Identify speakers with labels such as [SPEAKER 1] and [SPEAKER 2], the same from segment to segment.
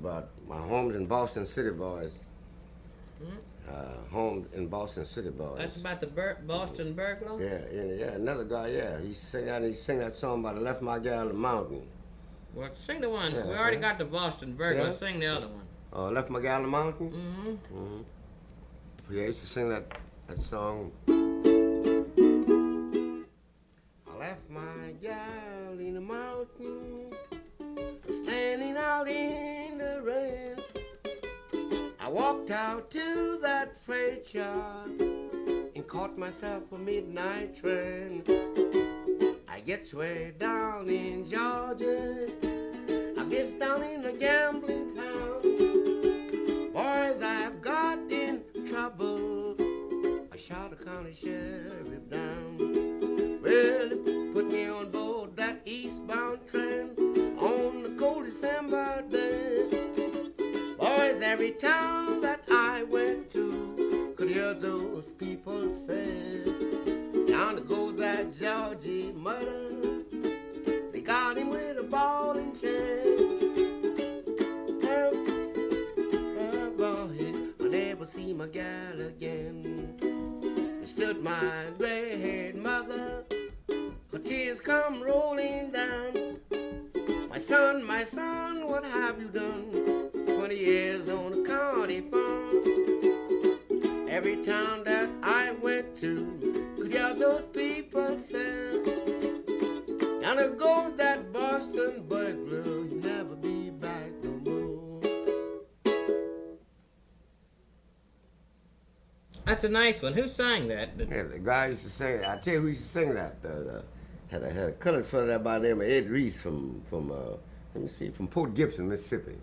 [SPEAKER 1] about my homes in Boston City Boys.
[SPEAKER 2] Hmm?
[SPEAKER 1] Home in Boston City Boys.
[SPEAKER 2] That's about the Boston burglar?
[SPEAKER 1] Yeah, another guy, yeah. He sing that song about I left my gal the mountain.
[SPEAKER 2] Well, sing the one. We
[SPEAKER 1] Yeah,
[SPEAKER 2] already got the Boston burglar.
[SPEAKER 1] yeah.
[SPEAKER 2] Sing the other one.
[SPEAKER 1] Left my gal the mountain?
[SPEAKER 2] Mm-hmm.
[SPEAKER 1] Mm-hmm. Yeah, I used to sing that song. I left my gal in the mountain, standing out in the rain. I walked out to that freight yard and caught myself a midnight train. I gets way down in Georgia, I gets down in a gambling town. Boys, I've got in trouble. I shot a county sheriff down. Well, he put me on board that eastbound train on the cold December day. Boys, every town that I went to could hear those people say, down to go that Georgie murder. They got him with a ball and chain. I'll never see my gal again. There stood my gray-haired mother, her tears come rolling down. My son, what have you done? 20 years on a county farm. Every town that I went to could hear those people say, and there goes that Boston burglar, he'll never be back no more.
[SPEAKER 2] That's a nice one. Who sang that?
[SPEAKER 1] Yeah, the guy used to sing. I tell you who used to sing that. Had a colored fella there by the name of Ed Reese from let me see, from Port Gibson, Mississippi.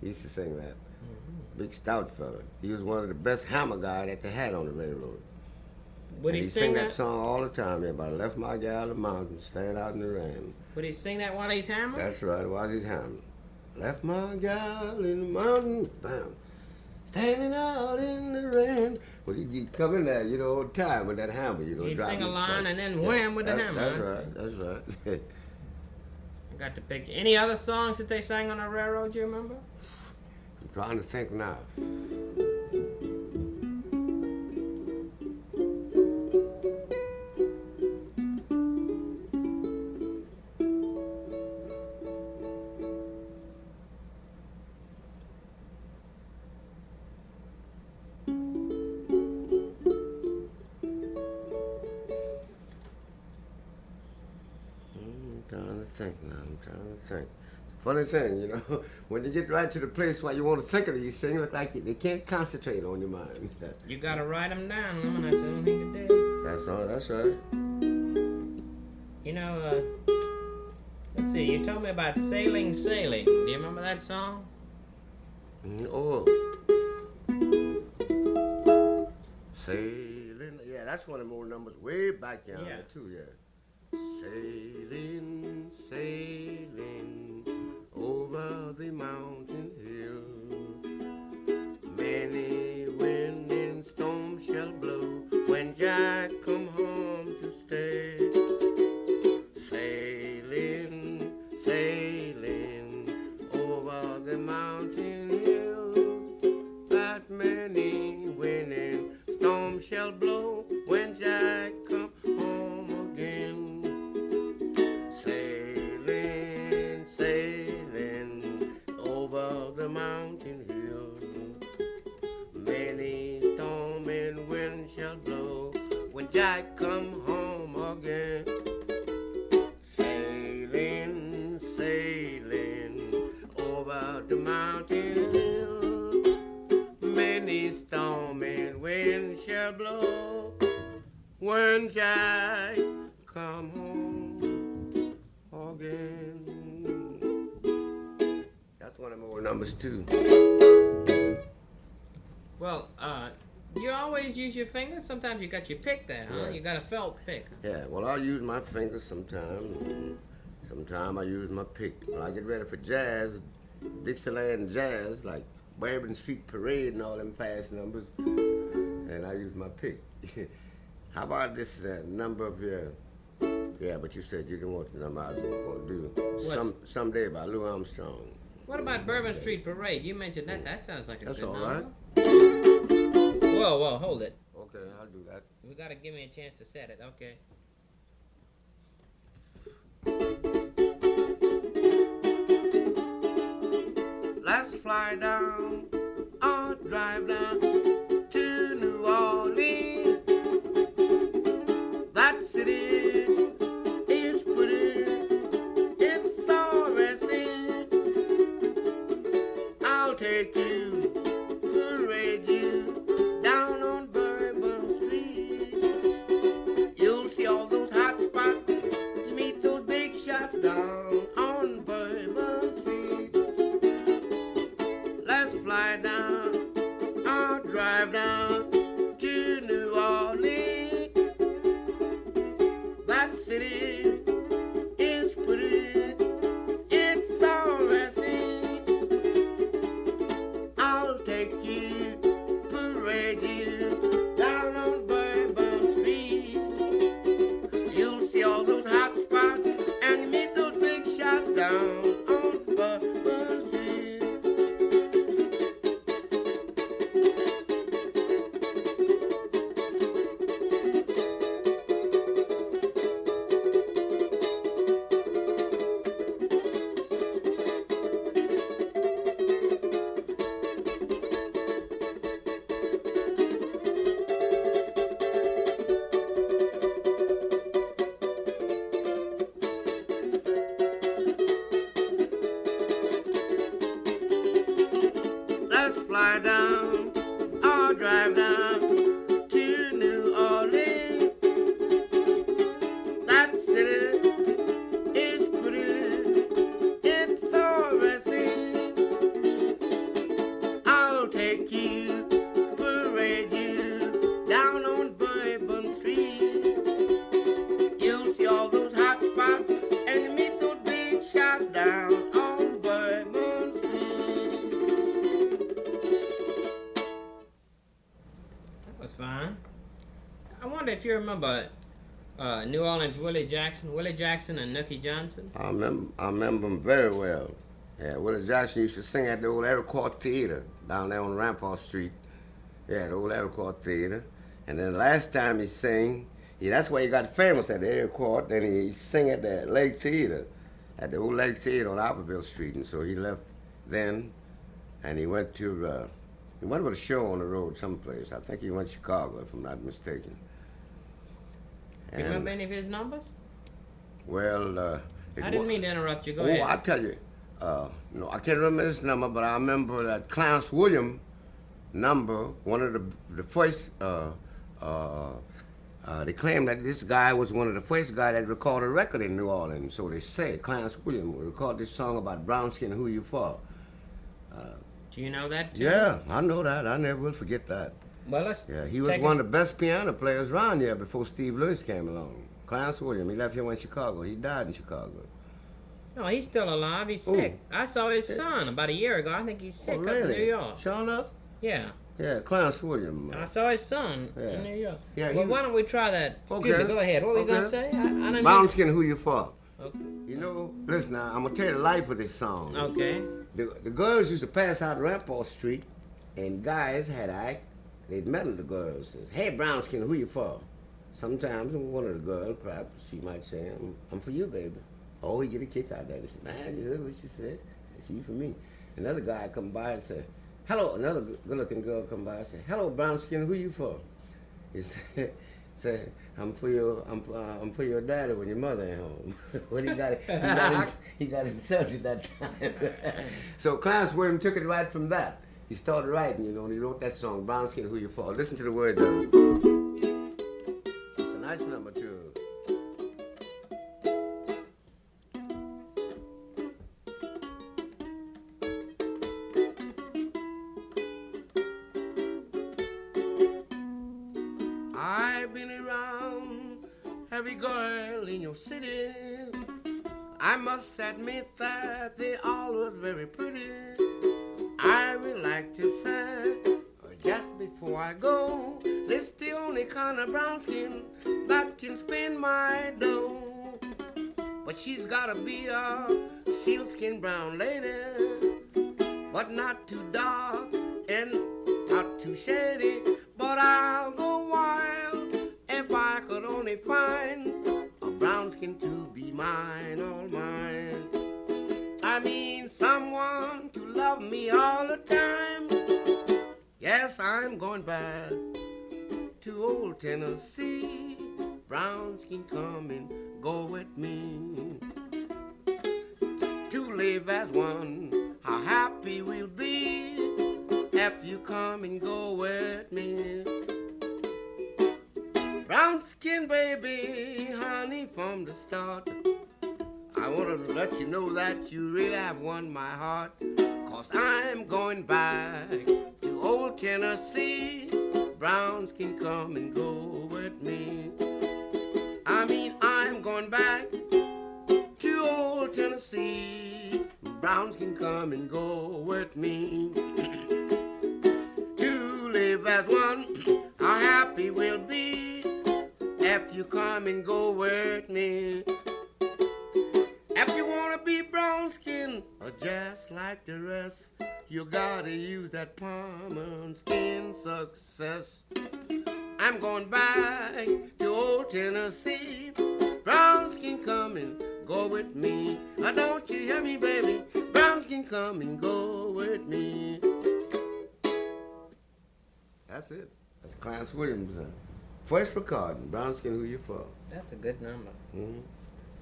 [SPEAKER 1] He used to sing that.
[SPEAKER 2] Mm-hmm.
[SPEAKER 1] Big stout fella. He was one of the best hammer guys that they had on the railroad.
[SPEAKER 2] Would
[SPEAKER 1] And
[SPEAKER 2] he
[SPEAKER 1] sang
[SPEAKER 2] sing
[SPEAKER 1] that song all the time. Everybody left my gal in the mountain, stand out in the rain.
[SPEAKER 2] Would he sing that while he's hammering?
[SPEAKER 1] That's right, while he's hammering. Left my gal in the mountain, bam, standing out in the rain. Well, he'd come in there, all the time with that hammer,
[SPEAKER 2] He'd
[SPEAKER 1] driving
[SPEAKER 2] sing a
[SPEAKER 1] the
[SPEAKER 2] line
[SPEAKER 1] spike.
[SPEAKER 2] and then wham with the
[SPEAKER 1] That-
[SPEAKER 2] hammer.
[SPEAKER 1] That's
[SPEAKER 2] huh?
[SPEAKER 1] right, that's right.
[SPEAKER 2] I got the picture. Any other songs that they sang on the railroad you remember?
[SPEAKER 1] I'm trying to think now. I'm trying to think. It's a funny thing, when you get right to the place where you want to think of these things, look like they can't concentrate on your mind.
[SPEAKER 2] You gotta write them down, woman. That's the only thing to do.
[SPEAKER 1] That's all. That's right.
[SPEAKER 2] Let's see. You told me about Sailing, Sailing. Do you remember that song?
[SPEAKER 1] Oh. Sailing. Yeah, that's one of the more numbers way back down there, too, yeah. Sailing, sailing over the mountain hill. Many wind and storms shall blow when Jack come home to stay. Sailing, sailing over the mountain hill. That many wind and storms shall blow when Jack come home again. Sailing, sailing over the mountain hill. Many storm and wind shall blow when Jack come home again. Sailing, sailing over the mountain hill. Many storm and wind shall blow when Jack come home again. That's one of more numbers too.
[SPEAKER 2] Well, you always use your fingers? Sometimes you got your pick there, huh?
[SPEAKER 1] Yeah.
[SPEAKER 2] You got a felt pick.
[SPEAKER 1] Yeah, well, I use my fingers sometimes. Sometimes I use my pick. When I get ready for jazz, Dixieland jazz, like Bourbon Street Parade and all them fast numbers, and I use my pick. How about this number up here? Yeah, but you said you didn't want the number I was going to do. Someday by Lou Armstrong.
[SPEAKER 2] What about Bourbon Street Parade? You mentioned that. That sounds like a
[SPEAKER 1] That's
[SPEAKER 2] good
[SPEAKER 1] all
[SPEAKER 2] number.
[SPEAKER 1] right.
[SPEAKER 2] Whoa, hold it.
[SPEAKER 1] Okay, I'll do that.
[SPEAKER 2] You gotta give me a chance to set it. Okay.
[SPEAKER 1] Let's fly down or drive down to New Orleans. That city is pretty, it's so racing. I'll take you, parade you down on Bourbon Street. You'll see all those hot spots, you meet those big shots down on Bourbon Street. Let's fly down or drive down to New Orleans. That city is pretty, it's so racing. I'll take you, parade you down on Bourbon Street. You'll see all those hot spots and meet those big shots down on Bourbon Street. Let's fly down or drive down to New Orleans. That city is pretty, it's so racing. I'll take you, parade you down on Bourbon Street. You'll see all those hot spots and meet those big shots down on Bourbon Street.
[SPEAKER 2] That was fine. I wonder if you remember New Orleans Willie Jackson and Nookie Johnson.
[SPEAKER 1] I remember him very well. Yeah, Willie Jackson used to sing at the old Iroquois Theater down there on Rampart Street. Yeah, the old Iroquois Theater. And then last time he sang, that's why he got famous at the Iroquois. Then he sang at the Lake Theater, at the old Lake Theater on Albertville Street. And so he left then, and he went to a show on the road someplace. I think he went to Chicago, if I'm not mistaken.
[SPEAKER 2] You remember any of his numbers?
[SPEAKER 1] Well,
[SPEAKER 2] I didn't mean to interrupt you. Go
[SPEAKER 1] Oh,
[SPEAKER 2] ahead.
[SPEAKER 1] I'll tell you. No, I can't remember his number, but I remember that Clarence Williams number, one of the first, they claim that this guy was one of the first guys that recorded a record in New Orleans. So they say, Clarence Williams recorded this song about brown skin, who you for.
[SPEAKER 2] Do you know that too?
[SPEAKER 1] Yeah, I know that. I never will forget that.
[SPEAKER 2] Well, let's.
[SPEAKER 1] Yeah, he was
[SPEAKER 2] take
[SPEAKER 1] one of the best piano players around here before Steve Lewis came along. Clarence Williams, he left here in Chicago. He died in Chicago.
[SPEAKER 2] No, he's still alive. He's
[SPEAKER 1] Ooh.
[SPEAKER 2] sick. I saw his son about a year ago. I think he's sick
[SPEAKER 1] Oh,
[SPEAKER 2] up
[SPEAKER 1] really?
[SPEAKER 2] in New York.
[SPEAKER 1] Sure enough?
[SPEAKER 2] Yeah.
[SPEAKER 1] Yeah, Clarence Williams.
[SPEAKER 2] I saw his son
[SPEAKER 1] Yeah.
[SPEAKER 2] in New York.
[SPEAKER 1] Yeah,
[SPEAKER 2] Well,
[SPEAKER 1] he-
[SPEAKER 2] why don't we try that? Excuse
[SPEAKER 1] Okay.
[SPEAKER 2] me, go ahead. What were you going to
[SPEAKER 1] Okay.
[SPEAKER 2] say? I didn't
[SPEAKER 1] Brown skin, who you for?
[SPEAKER 2] Okay.
[SPEAKER 1] You know, listen now, I'm gonna tell you the life of this song.
[SPEAKER 2] Okay.
[SPEAKER 1] The girls used to pass out Rampart Street, and guys had act. They'd meddle the girls. Said, hey, brown skin, who you for? Sometimes one of the girls, perhaps she might say, I'm for you, baby. Oh, he get a kick out of that. He said, man, you heard what she said? She for me. Another guy come by and said, hello. Another good-looking girl come by and said, hello, brown skin, who you for? He said, I'm for your daddy when your mother ain't home. When he got insulted that time. So Clarence Williams took it right from that. He started writing, and he wrote that song, Brown Skin, Who You For. Listen to the words of it. It's a nice number, too. I've been around every girl in your city. I must admit that they all was very pretty. I would like to say, just before I go, this the only kind of brown skin that can spin my dough. But she's gotta be a sealskin brown lady. but not too dark and not too shady. But I'll go wild if I could only find a brown skin to be mine, all mine. I mean someone to love me all the time. Yes, I'm going back to old Tennessee. Brown skin, come and go with me. To live as one, how happy we'll be if you come and go with me. Brown skin baby, honey, from the start, I want to let you know that you really have won my heart. 'Cause I'm going back to old Tennessee. Brown skin, come and go with me. I mean, I'm going back to old Tennessee. Brown skin, come and go with me. To live as one, how happy we'll be if you come and go with me. If you wanna be brown skin or just like the rest, you gotta use that palm skin success. I'm going back to old Tennessee. Brown skin, come and go with me. Don't you hear me, baby? Brown skin, come and go with me. That's it. That's Clarence Williams. First recording, Brown Skin, Who You For.
[SPEAKER 2] That's a good number.
[SPEAKER 1] Mm-hmm.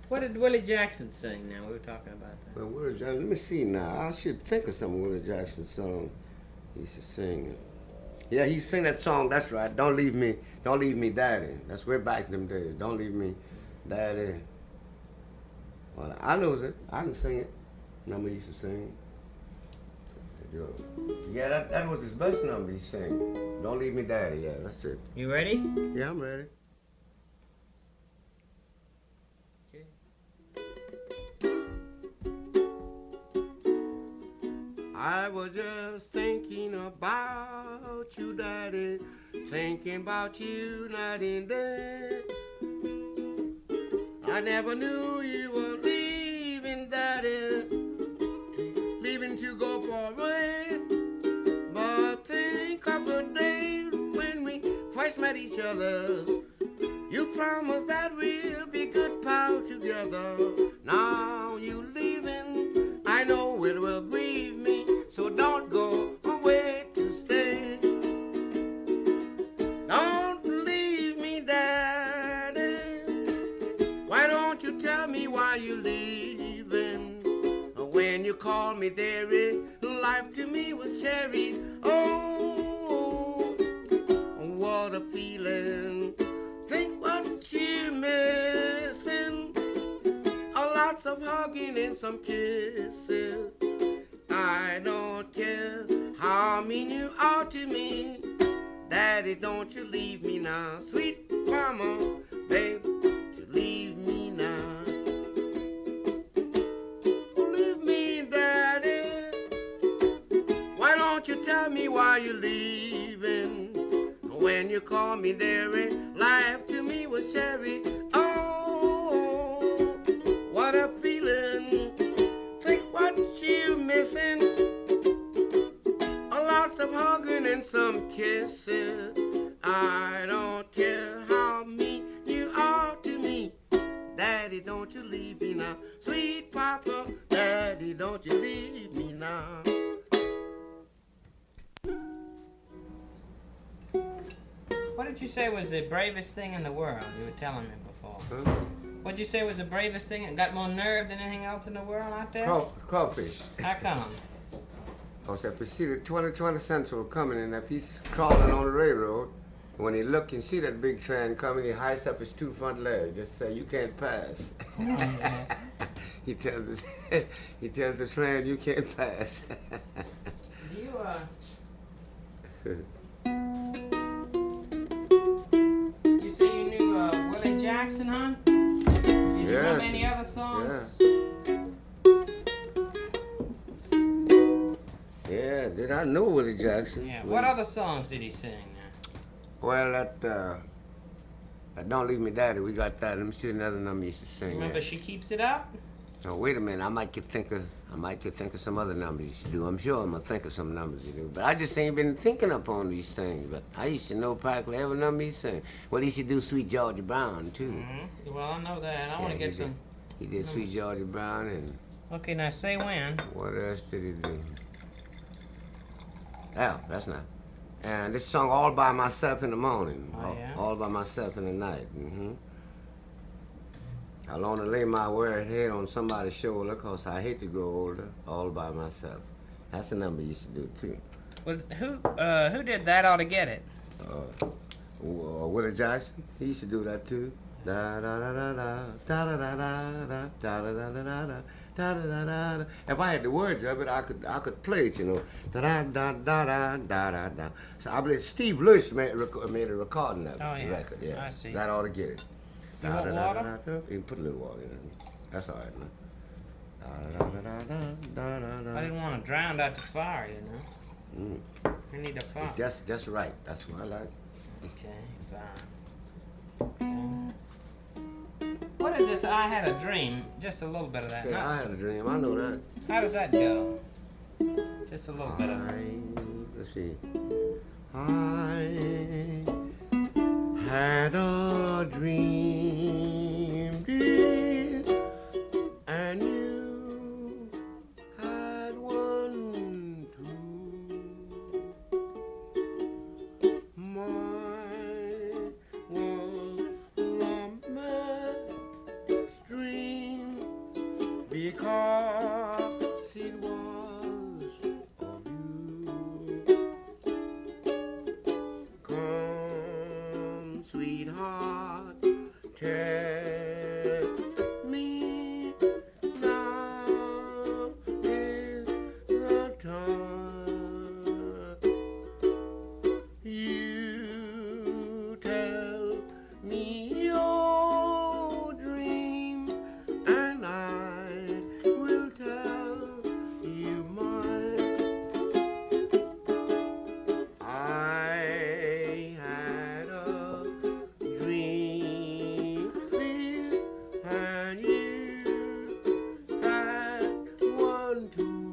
[SPEAKER 2] What did Willie Jackson sing now? We were talking about that.
[SPEAKER 1] Well, Willie Jackson, let me see now. I should think of some Willie Jackson song he used to sing. Yeah, he sang that song, that's right. Don't leave me, daddy. That's way back in them days. Don't leave me, daddy. Well, I knows it. I can sing it. Number he used to sing. Yeah, that was his best number he sang. Don't leave me, daddy. Yeah, that's it.
[SPEAKER 2] You ready?
[SPEAKER 1] Yeah, I'm ready. I was just thinking about you, daddy, thinking about you night and day. I never knew you were leaving, daddy, leaving to go far away. But think of the days when we first met each other. You promised that we'll be good pals together. Now you leaving, I know it will grieve me. So don't go away to stay. Don't leave me, daddy. Why don't you tell me why you're leaving? When you called me, dearie, life to me was cherry. Oh, what a feeling. Think what you're missing. Lots of hugging and some kisses. I don't care how mean you are to me. Daddy, don't you leave me now. Sweet mama, babe, don't you leave me now. Don't leave me, daddy. Why don't you tell me why you're leaving? When you call me dearie, life to me was cherry. Oh, what a feeling. Think what you missing. Lots of hugging and some kisses. I don't care how mean you are to me. Daddy, don't you leave me now. Sweet papa, daddy, don't you leave me now.
[SPEAKER 2] What did you say was the bravest thing in the world? You were telling me before.
[SPEAKER 1] Huh?
[SPEAKER 2] What'd you say was the bravest thing? It got more nerve than anything else in the world out there?
[SPEAKER 1] Crawfish.
[SPEAKER 2] How come?
[SPEAKER 1] Because if you see the 2020 Central coming, and if he's crawling on the railroad, when he look and see that big train coming, he hikes up his two front legs, just say, you can't pass. he tells the train, you can't pass.
[SPEAKER 2] Do you, you say you knew Willie Jackson, huh? Did you know any other songs?
[SPEAKER 1] Yeah, did I know Willie Jackson?
[SPEAKER 2] Yeah. What other songs did he sing?
[SPEAKER 1] Well, that Don't Leave Me Daddy, we got that. Let me see another number he used to sing.
[SPEAKER 2] Remember She Keeps It Up?
[SPEAKER 1] Oh, wait a minute. I might could think of some other numbers you should do. I'm sure I'm gonna think of some numbers you do. But I just ain't been thinking upon these things. But I used to know practically every number he sang. Well, he should do Sweet Georgia Brown too.
[SPEAKER 2] Mm-hmm. Well, I know that. I want to get some.
[SPEAKER 1] He did Sweet Georgia Brown and.
[SPEAKER 2] Okay, now say when.
[SPEAKER 1] What else did he do? Oh, that's not. And this song All By Myself in the Morning.
[SPEAKER 2] Oh, yeah?
[SPEAKER 1] All By Myself in the Night. Mm-hmm. I want to lay my weary head on somebody's shoulder because I hate to grow older all by myself. That's a number you used to do too.
[SPEAKER 2] Well, who did that ought to get it?
[SPEAKER 1] Willie Jackson, he used to do that too. Da da da da da da da da da da da da da da da da da da. If I had the words of it, I could play it, you know. Da da da da da da da da. So I believe Steve Lewis made a recording of the record. Yeah,
[SPEAKER 2] I see.
[SPEAKER 1] that ought to get it.
[SPEAKER 2] You want water?
[SPEAKER 1] You can put a little water in it. That's all right, man.
[SPEAKER 2] I didn't want to drown out the fire, you know. I need a fire.
[SPEAKER 1] It's just right. That's what I like.
[SPEAKER 2] Okay, fine. Okay. What is this? I had a dream. Just a little bit of that.
[SPEAKER 1] Yeah, I had a dream. I know that.
[SPEAKER 2] How does that go? Just a little bit of it.
[SPEAKER 1] Let's see. I had a dream, dear, and you had one too. Mine was the man's dream because it was of you. Come, sweetheart, tell me now is the time. You tell me your dream, and I will tell you mine. I had a dream, dear, and you had one too.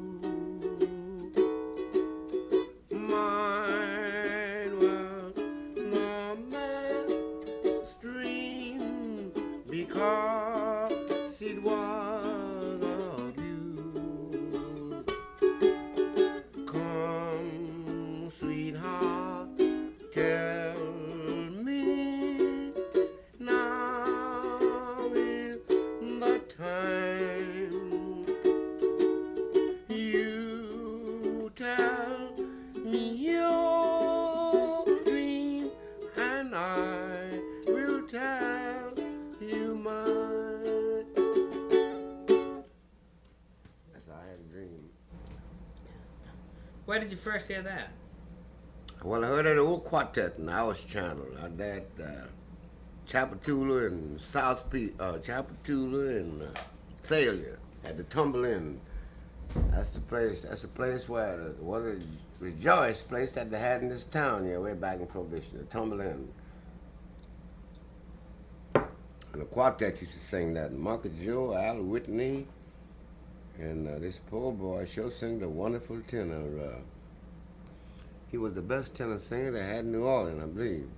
[SPEAKER 1] Mine was the man's dream because it was of you. Come, sweetheart, tell me now is the time. You tell me your dream, and I will tell you mine. That's how I had a dream.
[SPEAKER 2] Where did you first hear that?
[SPEAKER 1] Well, I heard that old quartet in Irish Channel. I did Chapatula and Chapatula and Thalia at the Tumble Inn. That's the place. That's the place where the Rejoice place that they had in this town here way back in Prohibition, the Tumble Inn. And the quartet used to sing that. Mark Joe, Al Whitney, and this poor boy sure sang the wonderful tenor. He was the best tenor singer they had in New Orleans, I believe.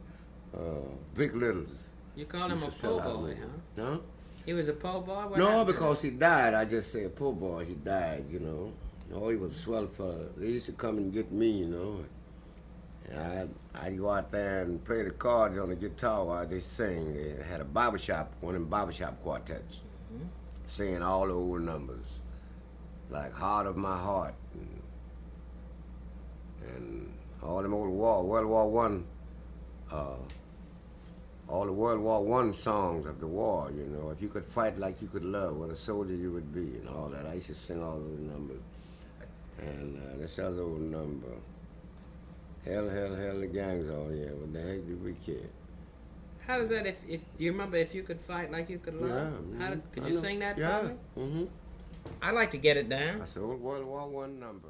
[SPEAKER 1] Vic Littles.
[SPEAKER 2] You called him a
[SPEAKER 1] Used to sell
[SPEAKER 2] po'
[SPEAKER 1] out
[SPEAKER 2] boy,
[SPEAKER 1] with
[SPEAKER 2] huh?
[SPEAKER 1] him. Huh?
[SPEAKER 2] He was a po' boy? What
[SPEAKER 1] No,
[SPEAKER 2] happened to
[SPEAKER 1] because he died. I just say a poor boy. He died, you know. Oh, he was a swell fella. They used to come and get me, you know. And I'd go out there and play the cards on the guitar while they sing. They had a barbershop, one of them barbershop quartets, singing all the old numbers, like Heart of My Heart, and all them old World War One, all the World War One songs of the war, you know. If you could fight like you could love, what a soldier you would be, and all that. I used to sing all those numbers. And this other old number, Hell, hell, hell, the gang's on here. What the heck do we care?
[SPEAKER 2] How does that, if do you remember If You Could Fight Like You Could Love?
[SPEAKER 1] Yeah.
[SPEAKER 2] Could you sing that
[SPEAKER 1] yeah.
[SPEAKER 2] for me?
[SPEAKER 1] Mm-hmm.
[SPEAKER 2] I'd like to get it down.
[SPEAKER 1] That's the old World War One number.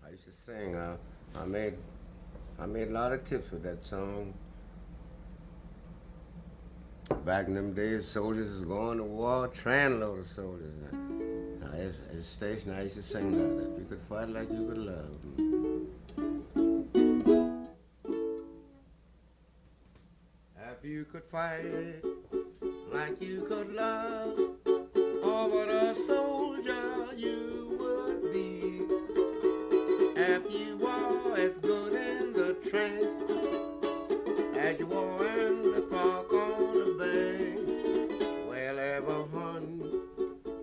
[SPEAKER 1] I used to sing. I made a lot of tips with that song. Back in them days, soldiers was going to war, trainload of soldiers. At the station, I used to sing that. If you could fight like you could love. If you could fight like you could love, oh, what a soldier you would be. If you were as good in the trench as you were in the park on the bank, well, every hun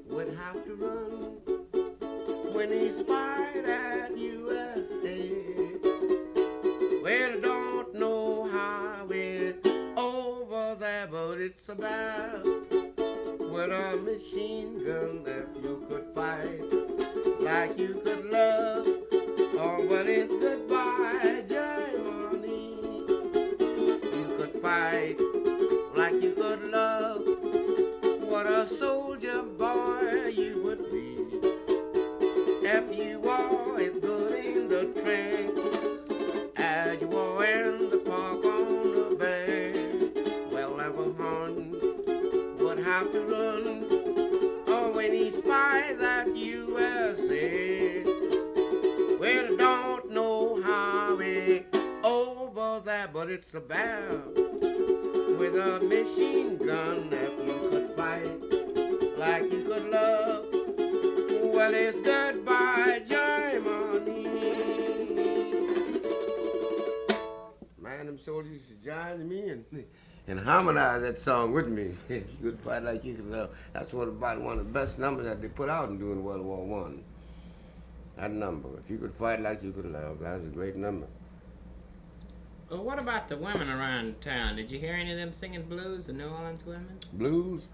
[SPEAKER 1] would have to run when he spied at USA. Well, I don't know how it's over there, but it's about with a machine gun. If you could fight like you could love, oh, but it's goodbye, Germany. You could fight like you could love, what a soldier boy you would be. If you were as good in the trench as you were in the park on the bank, well, every hun would have to run, oh, when he spies at USA. Well, I don't know how it's over there, but it's about with a machine gun. If you could fight like you could love, well, it's goodbye, Germany. Man, them soldiers used to join me and harmonize that song with me. If you could fight like you could love. That's about one of the best numbers that they put out in doing World War One. That number, if you could fight like you could love, that was a great number.
[SPEAKER 2] Well, what about the women around town? Did you hear any of them singing blues, the New Orleans women?
[SPEAKER 1] Blues?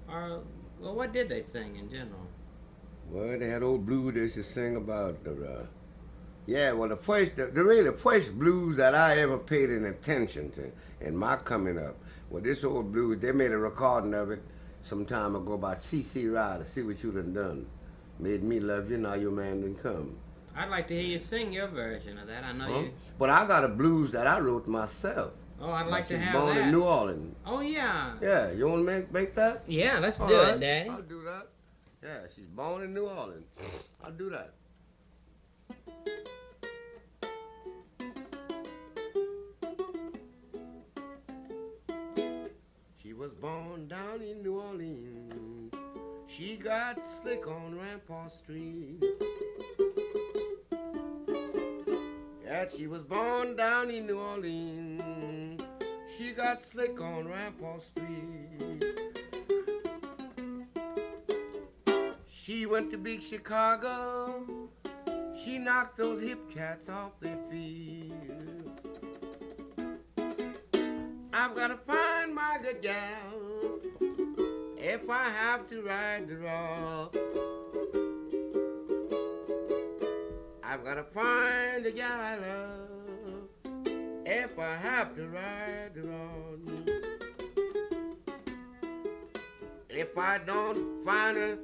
[SPEAKER 2] Or, well, what did they sing in general?
[SPEAKER 1] Well, they had old blues they used to sing about the, yeah, well, the first blues that I ever paid any attention to in my coming up, well, this old blues, they made a recording of it some time ago about C.C. Ryder, See What You Done. Made me love you, now your man done come.
[SPEAKER 2] I'd like to hear you sing your version of that. I know you.
[SPEAKER 1] But I got a blues that I wrote myself.
[SPEAKER 2] Oh, I'd like to have
[SPEAKER 1] born
[SPEAKER 2] that.
[SPEAKER 1] in New Orleans.
[SPEAKER 2] Oh, yeah.
[SPEAKER 1] Yeah, you want to make that?
[SPEAKER 2] Yeah, let's do
[SPEAKER 1] right.
[SPEAKER 2] it, Daddy.
[SPEAKER 1] I'll do that. Yeah, she's born in New Orleans. I'll do that. She was born down in New Orleans. She got slick on Rampart Street. Yeah, she was born down in New Orleans. She got slick on Rampart Street. She went to big Chicago. She knocked those hip cats off their feet. I've got to find my good gal if I have to ride the rock. I've got to find the gal I love if I have to ride the road. If I don't find her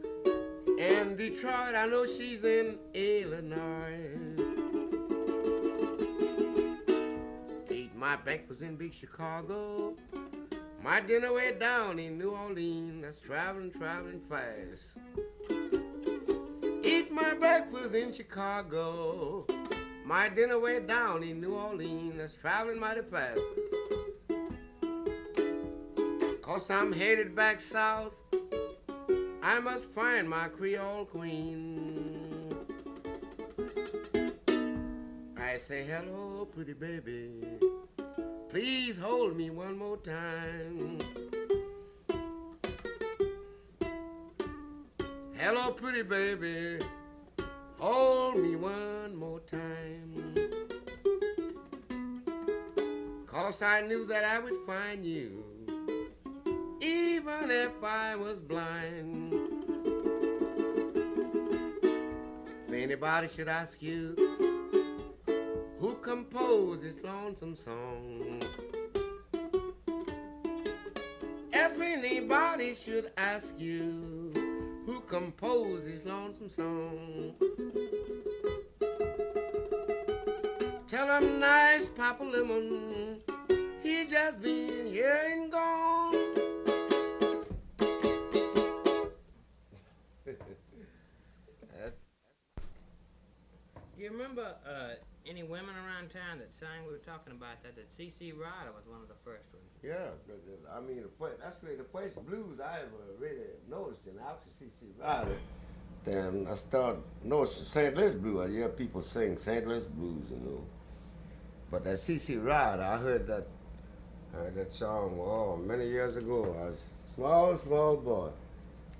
[SPEAKER 1] in Detroit, I know she's in Illinois. Ate my breakfast in big Chicago. My dinner way down in New Orleans. That's traveling fast. Eat my breakfast in Chicago. My dinner way down in New Orleans. That's traveling mighty fast. 'Cause I'm headed back south. I must find my Creole queen. I say, hello, pretty baby. Please hold me one more time. Hello, pretty baby. Hold me one more time. 'Cause I knew that I would find you, even if I was blind. If anybody should ask you who composed this lonesome song, if anybody should ask you who composed this lonesome song, tell him nice Papa Lemon, he just been here and gone.
[SPEAKER 2] remember any women around town that sang? We were talking about that. That C.C. Ryder was one of the first ones.
[SPEAKER 1] Yeah, I mean, that's really the first blues I ever really noticed. And after C.C. Ryder, then I started noticing St. Louis blues. I hear people sing St. Louis blues, you know. But that C.C. Ryder, I heard that song many years ago. I was small boy.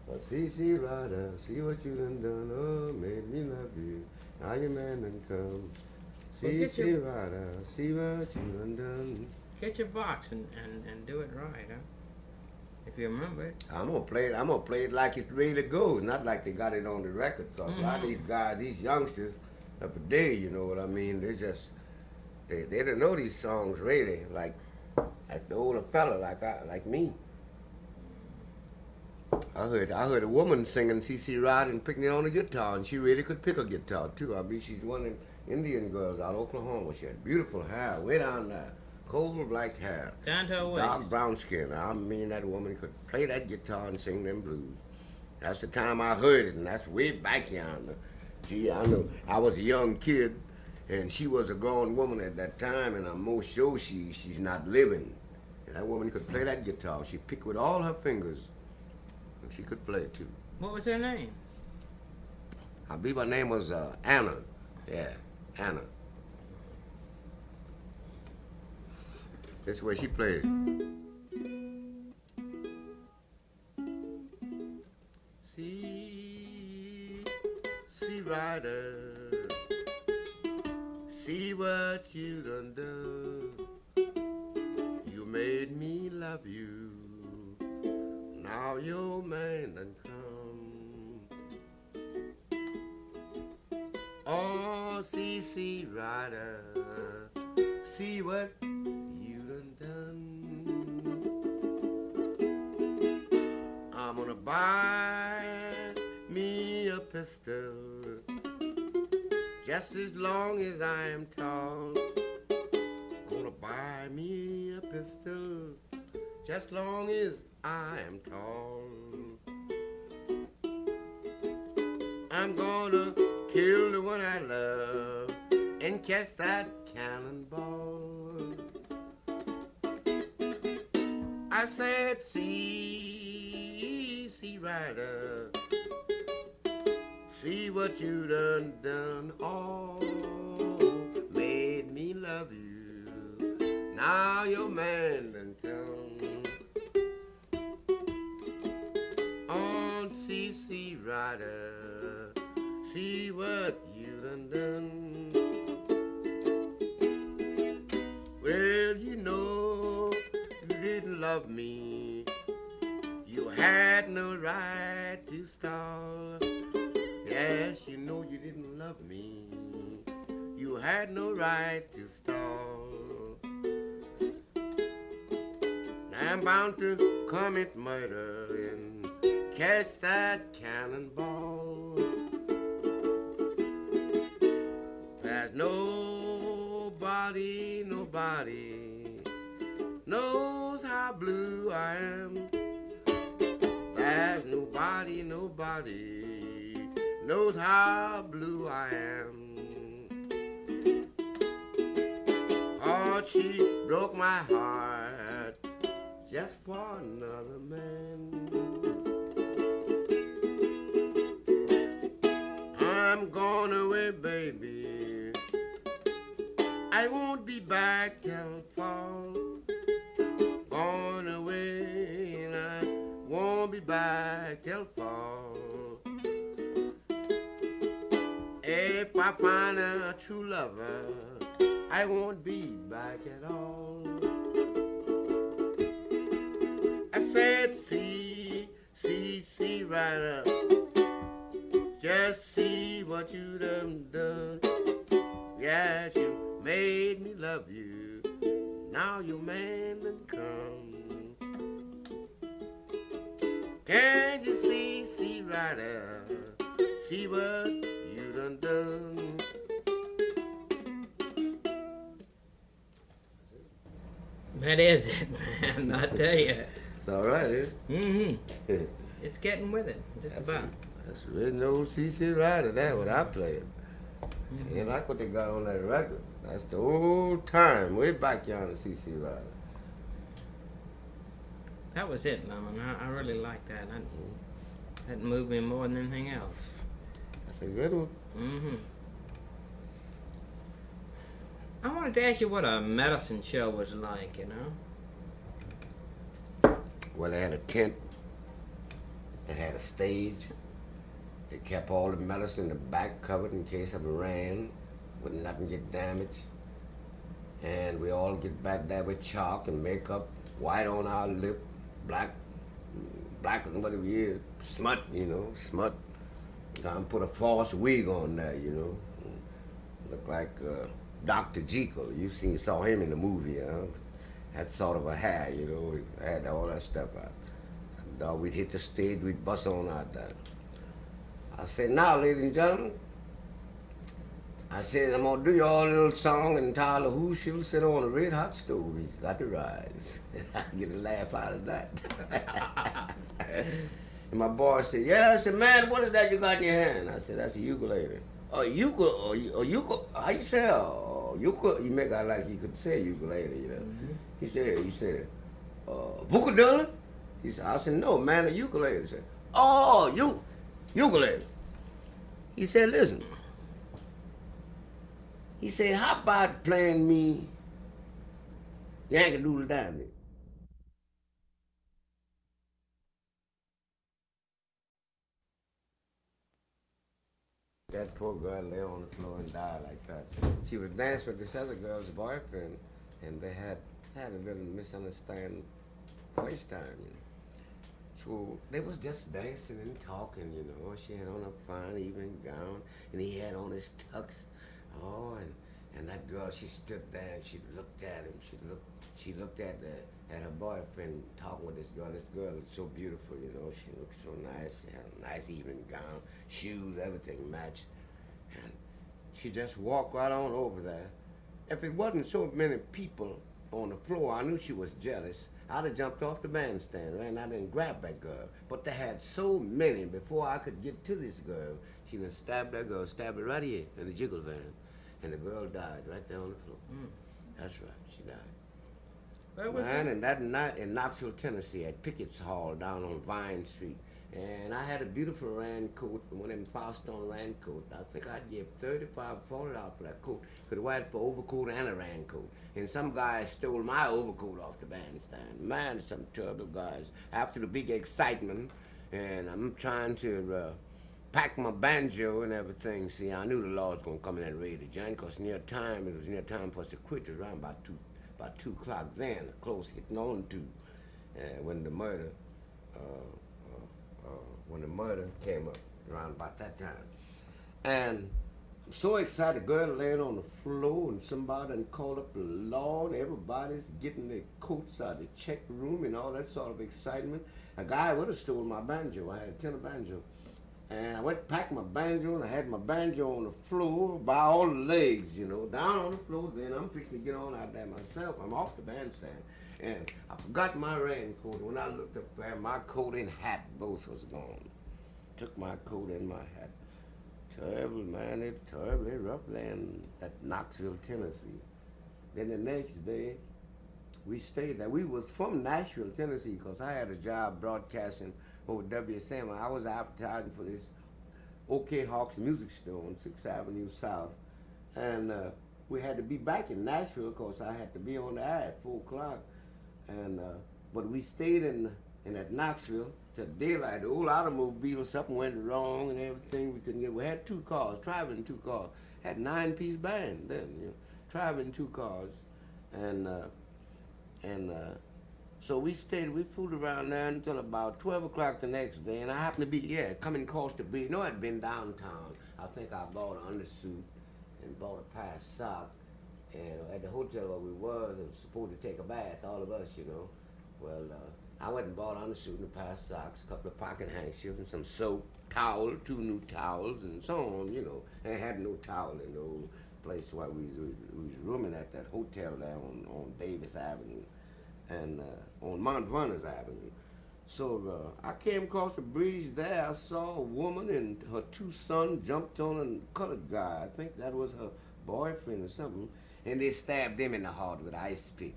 [SPEAKER 1] But C.C. Ryder, see what you done, oh, made me love you. Now your man done come. C.C. Ryder, see what you done.
[SPEAKER 2] Get your box and do it right, huh? If you remember it.
[SPEAKER 1] I'm gonna play it like it's ready to go, not like they got it on the record. Cause a lot of these guys, these youngsters of the day, you know what I mean? They don't know these songs really, like the older fella like me. I heard a woman singing C.C. Ryder and picking it on the guitar, and she really could pick a guitar too. I mean, she's one of the Indian girls out of Oklahoma. She had beautiful hair, way down there, coal black hair,
[SPEAKER 2] down to her waist,
[SPEAKER 1] dark brown skin. I mean, that woman could play that guitar and sing them blues. That's the time I heard it, and that's way back yonder. Gee, I know I was a young kid, and she was a grown woman at that time, and I'm most sure she's not living. And that woman could play that guitar. She picked with all her fingers. She could play it too.
[SPEAKER 2] What was her name?
[SPEAKER 1] I believe her name was Anna. Yeah, Anna. This is where she played. See, Ryder, see what you done. You made me love you. Now your man done come. Oh, C.C. Ryder, see what you done. I'm gonna buy me a pistol, just as long as I am tall. Gonna buy me a pistol, just long as I am tall. I'm gonna kill the one I love and catch that cannonball. I said, see, Ryder, see what you done. Oh, made me love you. Now your man done come. C.C. Ryder, see what you done. Well, you know you didn't love me. You had no right to stall. Yes, you know you didn't love me. You had no right to stall. Now I'm bound to commit murder and catch that cannonball. There's nobody knows how blue I am. There's nobody knows how blue I am. Oh, she broke my heart just for another man. I'm gone away, baby. I won't be back till fall. Gone away, and I won't be back till fall. If I find a true lover, I won't be back at all. I said, see, Ryder, just see what you done. Yes, you made me love you. Now your man done come. Can't you see, Ryder, see what you done.
[SPEAKER 2] That is it, man. I tell you.
[SPEAKER 1] It's all right, isn't it?
[SPEAKER 2] Mm-hmm. It's getting with it, just about.
[SPEAKER 1] That's written old C.C. Ryder, that what I played. Ain't like what they got on that record. That's the old time, way back yonder, C.C. Riley.
[SPEAKER 2] That was it, Lemon. I really liked that. That moved me more than anything else.
[SPEAKER 1] That's a good one.
[SPEAKER 2] Mm-hmm. I wanted to ask you what a medicine show was like, you know?
[SPEAKER 1] Well, they had a tent. They had a stage. They kept all the medicine in the back covered in case of rain, wouldn't nothing get damaged. And we all get back there with chalk and makeup, white on our lip, black, blacker than what it is, smut, smut. Time put a false wig on there, look like Dr. Jekyll. You saw him in the movie, huh? Had sort of a hair, he had all that stuff out. And, we'd hit the stage, we'd bust on out there. I said, now, ladies and gentlemen, I said, I'm gonna do y'all a little song entitled Who Shall Sit on a Red Hot Stove? He's got to rise. I get a laugh out of that. And my boy said, yeah. I said, man, what is that you got in your hand? I said, that's a ukulele. Oh, ukulele, how you say, ukulele? You make out like he could say ukulele,
[SPEAKER 2] Mm-hmm.
[SPEAKER 1] He said, ukulele? He said, I said, no, man, a ukulele. He said, oh, ukulele. He said, listen. He said, how about playing me Yankee Doodle Dandy? That poor girl lay on the floor and died like that. She was dancing with this other girl's boyfriend, and they had a little misunderstanding first time. So they was just dancing and talking, She had on a fine evening gown, and he had on his tux. Oh, and that girl, she stood there and she looked at him. She looked at her boyfriend talking with this girl. This girl looked so beautiful, She looked so nice. She had a nice evening gown, shoes, everything matched. And she just walked right on over there. If it wasn't so many people on the floor, I knew she was jealous. I'd have jumped off the bandstand, ran out and grabbed that girl. But they had so many before I could get to this girl. She done stabbed that girl, stabbed her right here in the jiggle van. And the girl died right there on the floor.
[SPEAKER 2] Mm.
[SPEAKER 1] That's right, she died.
[SPEAKER 2] Where was
[SPEAKER 1] Man,
[SPEAKER 2] it?
[SPEAKER 1] and that night in Knoxville, Tennessee, at Pickett's Hall down on Vine Street. And I had a beautiful raincoat, one of them Firestone raincoat. I think I'd give $35, $40 for that coat. Could wear it for overcoat and a raincoat. And some guys stole my overcoat off the bandstand. Man, some terrible guys. After the big excitement, and I'm trying to pack my banjo and everything. See, I knew the law was going to come in and raid the joint, because it was near time for us to quit. It was around about 2 o'clock then, close hitting on 2, when the murder came up around about that time. And I'm so excited, girl laying on the floor, and somebody done called up the law, and everybody's getting their coats out of the check room and all that sort of excitement. A guy would have stolen my banjo. I had a tenor banjo. And I went packed my banjo, and I had my banjo on the floor by all the legs, down on the floor. Then I'm fixing to get on out there myself. I'm off the bandstand. And I forgot my raincoat. When I looked up there, my coat and hat both was gone. Took my coat and my hat. Terrible, man. It's terribly rough there in that Knoxville, Tennessee. Then the next day, we stayed there. We was from Nashville, Tennessee, because I had a job broadcasting over WSM. I was advertising for this OK Hawks music store on 6th Avenue South. And we had to be back in Nashville because I had to be on the air at 4 o'clock. And but we stayed in that Knoxville till daylight. The old automobile, something went wrong and everything. We couldn't get. We had 2 cars, traveling 2 cars. Had 9-piece band then, traveling 2 cars, and so we fooled around there until about 12 o'clock the next day. And I happened to be coming across the bridge. I'd been downtown. I think I bought an undersuit and bought a pair of socks. And at the hotel where we was supposed to take a bath, all of us, Well, I went and bought an undersuit and a pair of socks, a couple of pocket handkerchiefs, and some soap, towel, 2 new towels, and so on, And I had no towel in the old place where we was rooming at that hotel there on Davis Avenue and on Mount Vernon Avenue. So I came across the bridge there. I saw a woman and her two sons jumped on a colored guy. I think that was her boyfriend or something. And they stabbed him in the heart with an ice pick.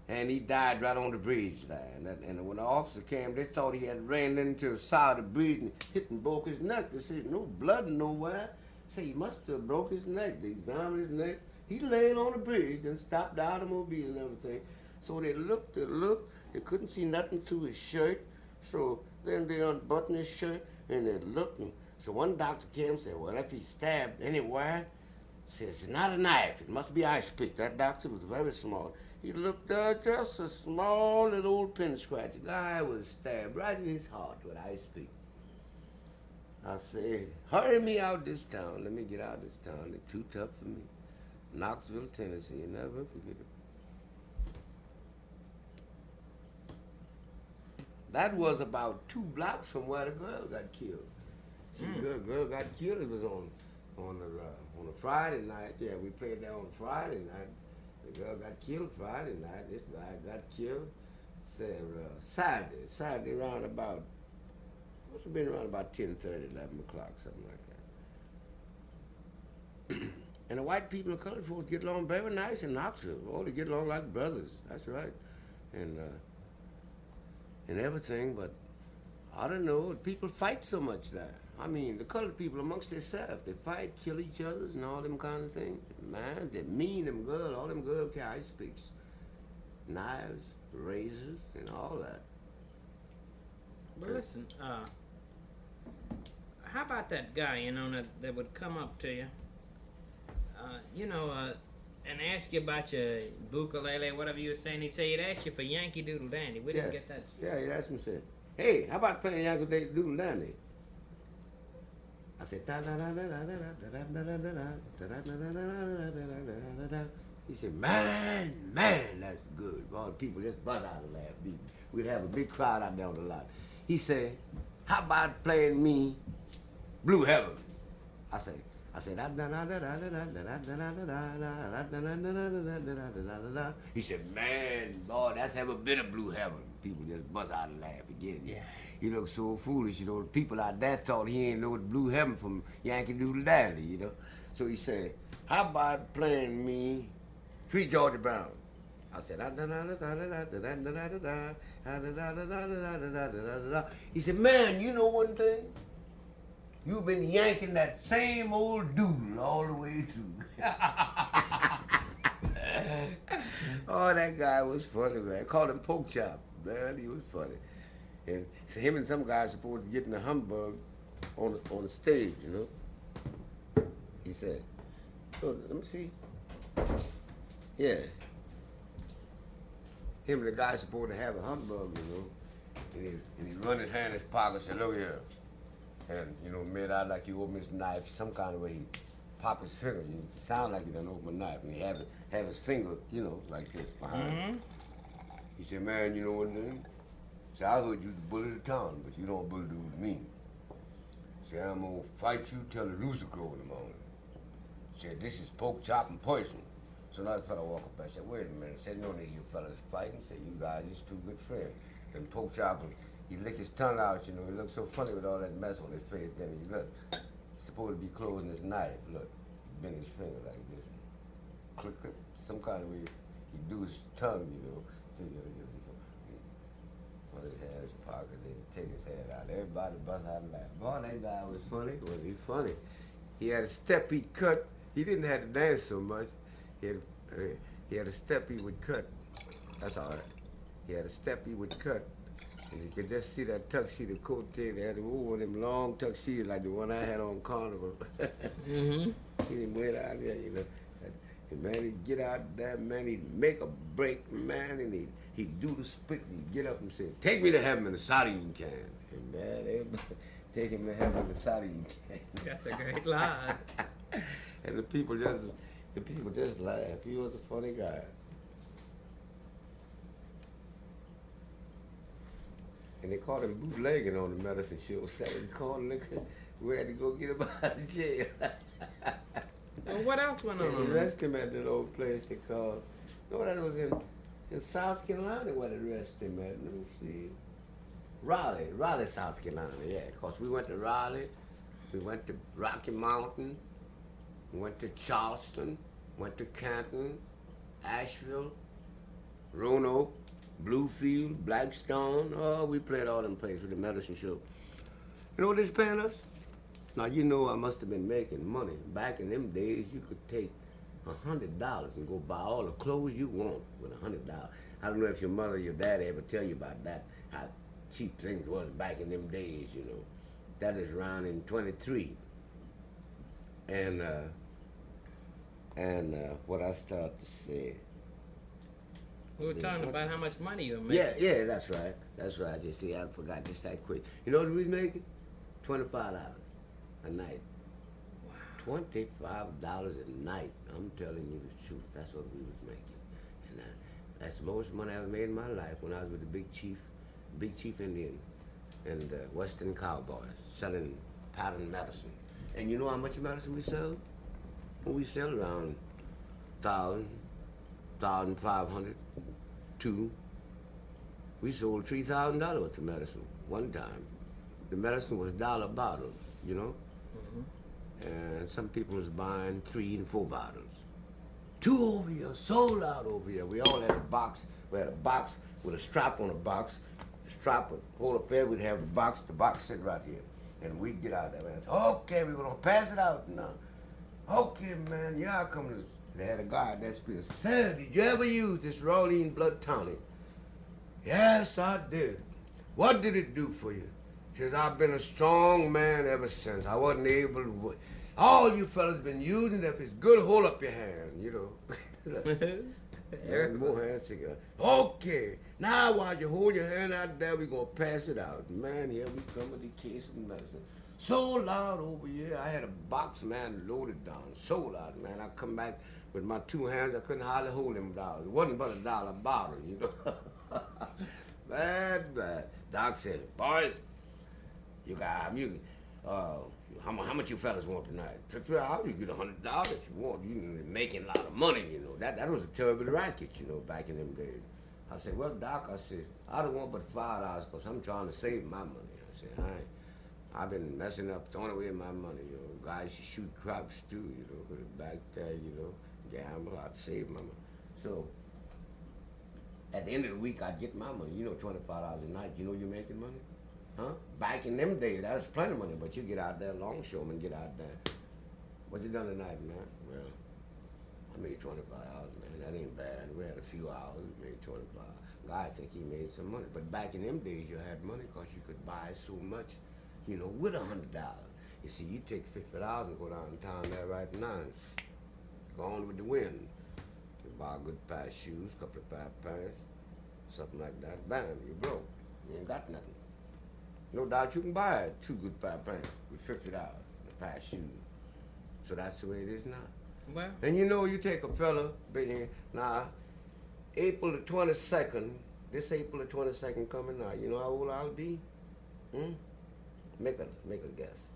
[SPEAKER 1] And he died right on the bridge there. And when the officer came, they thought he had ran into the side of the bridge and hit and broke his neck. They said, no blood nowhere. Say he must have broke his neck. They examined his neck. He laying on the bridge and stopped the automobile and everything. So they looked, they couldn't see nothing through his shirt. So then they unbuttoned his shirt and they looked. And so one doctor came and said, well, if he stabbed anywhere, says it's not a knife. It must be ice pick. That doctor was very smart. He looked at just a small little old pin scratch. The guy was stabbed right in his heart with ice pick. I said, hurry me out this town. Let me get out of this town. It's too tough for me. Knoxville, Tennessee. You never forget it. That was about 2 blocks from where the girl got killed. See, the girl got killed. It was on a Friday night. Yeah, we played there on Friday night. The girl got killed Friday night. This guy got killed Saturday around about, must have been around about 10:30, 11 o'clock, something like that. And the white people and colored folks get along very nice in Knoxville. Oh, they get along like brothers. That's right. And everything, but I don't know, people fight so much there. I mean, the colored people amongst themselves, they fight, kill each other and all them kind of things. Man, they mean, them girls, all them girls carry ice picks, knives, razors, and all that.
[SPEAKER 2] But listen, how about that guy, you know, that would come up to you, and ask you about your ukulele, whatever you were saying. He'd say he'd ask you for Yankee Doodle Dandy. We didn't get that.
[SPEAKER 1] Yeah, he'd ask me, say, hey, how about playing Yankee Doodle Dandy? I said, he said, man, that's good. All the people just buzz out and laugh. We'd have a big crowd out there on the lot. He said, how about playing me Blue Heaven? I said, he said, man, boy, that's ever been a Blue Heaven. People just bust out and laugh again.
[SPEAKER 2] Yeah.
[SPEAKER 1] He looked so foolish, you know. The people out there thought he ain't know the Blue Heaven from Yankee Doodle Dandy, you know. So he said, how about playing me Sweet Georgia Brown? I said, he said, man, you know one thing? You've been yanking that same old doodle all the way through. Oh, that guy was funny, man. Called him Poke Chop, man. He was funny. And so him and some guys supposed to get in the humbug on the stage, you know. He said, oh, let me see. Yeah. Him and the guy supposed to have a humbug, you know. And he run his hand in his pocket and said, look here. And, you know, made out like he opened his knife some kind of way. He pop his finger. You sound like he done opened a knife. And he have his finger, you know, like this behind him. He said, man, you know what thing? He said, I heard you the bully of the town, but you don't bully dudes me. He said, I'm going to fight you till the rooster crow in the morning. He said, this is Poke Chop and poison. So another fellow walked up and said, wait a minute. He said, no need you fellas fighting. He said, you guys just two good friends. And Poke Chop, he licked his tongue out, you know. He looked so funny with all that mess on his face. Then he looked. He's supposed to be closing his knife. Look, he bent his finger like this. Click, click. Some kind of way he do his tongue, you know. So put his hand in his pocket, then take his head out. Everybody bust out and laugh. Boy, that guy was funny. Was he funny? He had a step he cut. He didn't have to dance so much. He had a step he would cut. That's all right. He had a step he would cut. And you could just see that tuxedo coat there. They had one of them long tuxedos like the one I had on Carnival. He didn't wear it out there, you know. And man, he'd get out there, man, he'd make a break, man, and he'd do the split, and he'd get up and say, take me to heaven in a sardine can. And man, everybody take him to heaven in a sardine can.
[SPEAKER 2] That's a great line.
[SPEAKER 1] And the people just laughed. He was a funny guy. And they caught him bootlegging on the medicine show. Saturday corner, we had to go get him out of jail.
[SPEAKER 2] Well, what else went on?
[SPEAKER 1] They arrested him at that old place they called. No, that was in South Carolina where they arrested him at. Let me see. Raleigh, South Carolina. Yeah, cause we went to Raleigh, we went to Rocky Mountain, we went to Charleston, went to Canton, Asheville, Roanoke, Bluefield, Blackstone. Oh, we played all them places with the medicine show. You know what this paying us? Now you know I must have been making money. Back in them days, you could take $100 and go buy all the clothes you want with $100. I don't know if your mother or your daddy ever tell you about that, how cheap things was back in them days, you know. That is around in 23. And what I start to say.
[SPEAKER 2] We were talking about how much money you were making.
[SPEAKER 1] Yeah, that's right. That's right. You see, I forgot just that quick. You know what we was making? $25 a night.
[SPEAKER 2] Wow.
[SPEAKER 1] $25 a night. I'm telling you the truth. That's what we was making. And that's the most money I ever made in my life when I was with the Big Chief Indian and Western Cowboys selling patent medicine. And you know how much medicine we sell? Well, we sell around 1,000, 1,500, 2. We sold $3,000 worth of medicine one time. The medicine was dollar bottles, you know? And some people was buying 3 and 4 bottles. 2 over here, sold out over here. We all had a box. We had a box with a strap on the box. The strap would hold up there. We'd have the box sit right here. And we'd get out there. Okay, we're gonna pass it out now. Okay, man, y'all come to. They had a guy at that speaker. Sir, did you ever use this Rawlene blood tonic? Yes, I did. What did it do for you? Says, I've been a strong man ever since. I wasn't able to. All you fellas been using it. If it's good, hold up your hand, you know. And more hands together. Okay, now while you hold your hand out there, we're going to pass it out. Man, here we come with the case of medicine. So loud over here. I had a box, man, loaded down. So loud, man. I come back with my 2 hands. I couldn't hardly hold them down. It wasn't but a dollar bottle, you know. Bad. Doc said, boys, how much you fellas want tonight? $50, you get $100 if you want. You making a lot of money, you know. That was a terrible racket, you know, back in them days. I said, well, Doc, I said, I don't want but $5 because I'm trying to save my money. I said, I've been messing up, throwing away my money, you know. Guys should shoot crops too, you know, put it back there, you know, gamble, I'd save my money. So at the end of the week, I'd get my money. You know, $25 a night. You know you're making money? Huh? Back in them days, that was plenty of money, but you get out there, longshoreman, get out there. What you done tonight, man? Well, I made $25, man. That ain't bad. We had a few hours, we made $25. I think he made some money. But back in them days, you had money because you could buy so much, you know, with $100. You see, you take $50 and go downtown there right now, go on with the wind. You buy a good pair of shoes, couple of pair of pants, something like that. Bam, you broke. You ain't got nothing. No doubt you can buy 2 good pair of pants with $50, a pair of shoes. So that's the way it is now.
[SPEAKER 2] Well,
[SPEAKER 1] and you know, you take a fella, now, April the 22nd, this April the 22nd coming now, you know how old I'll be? Make a guess.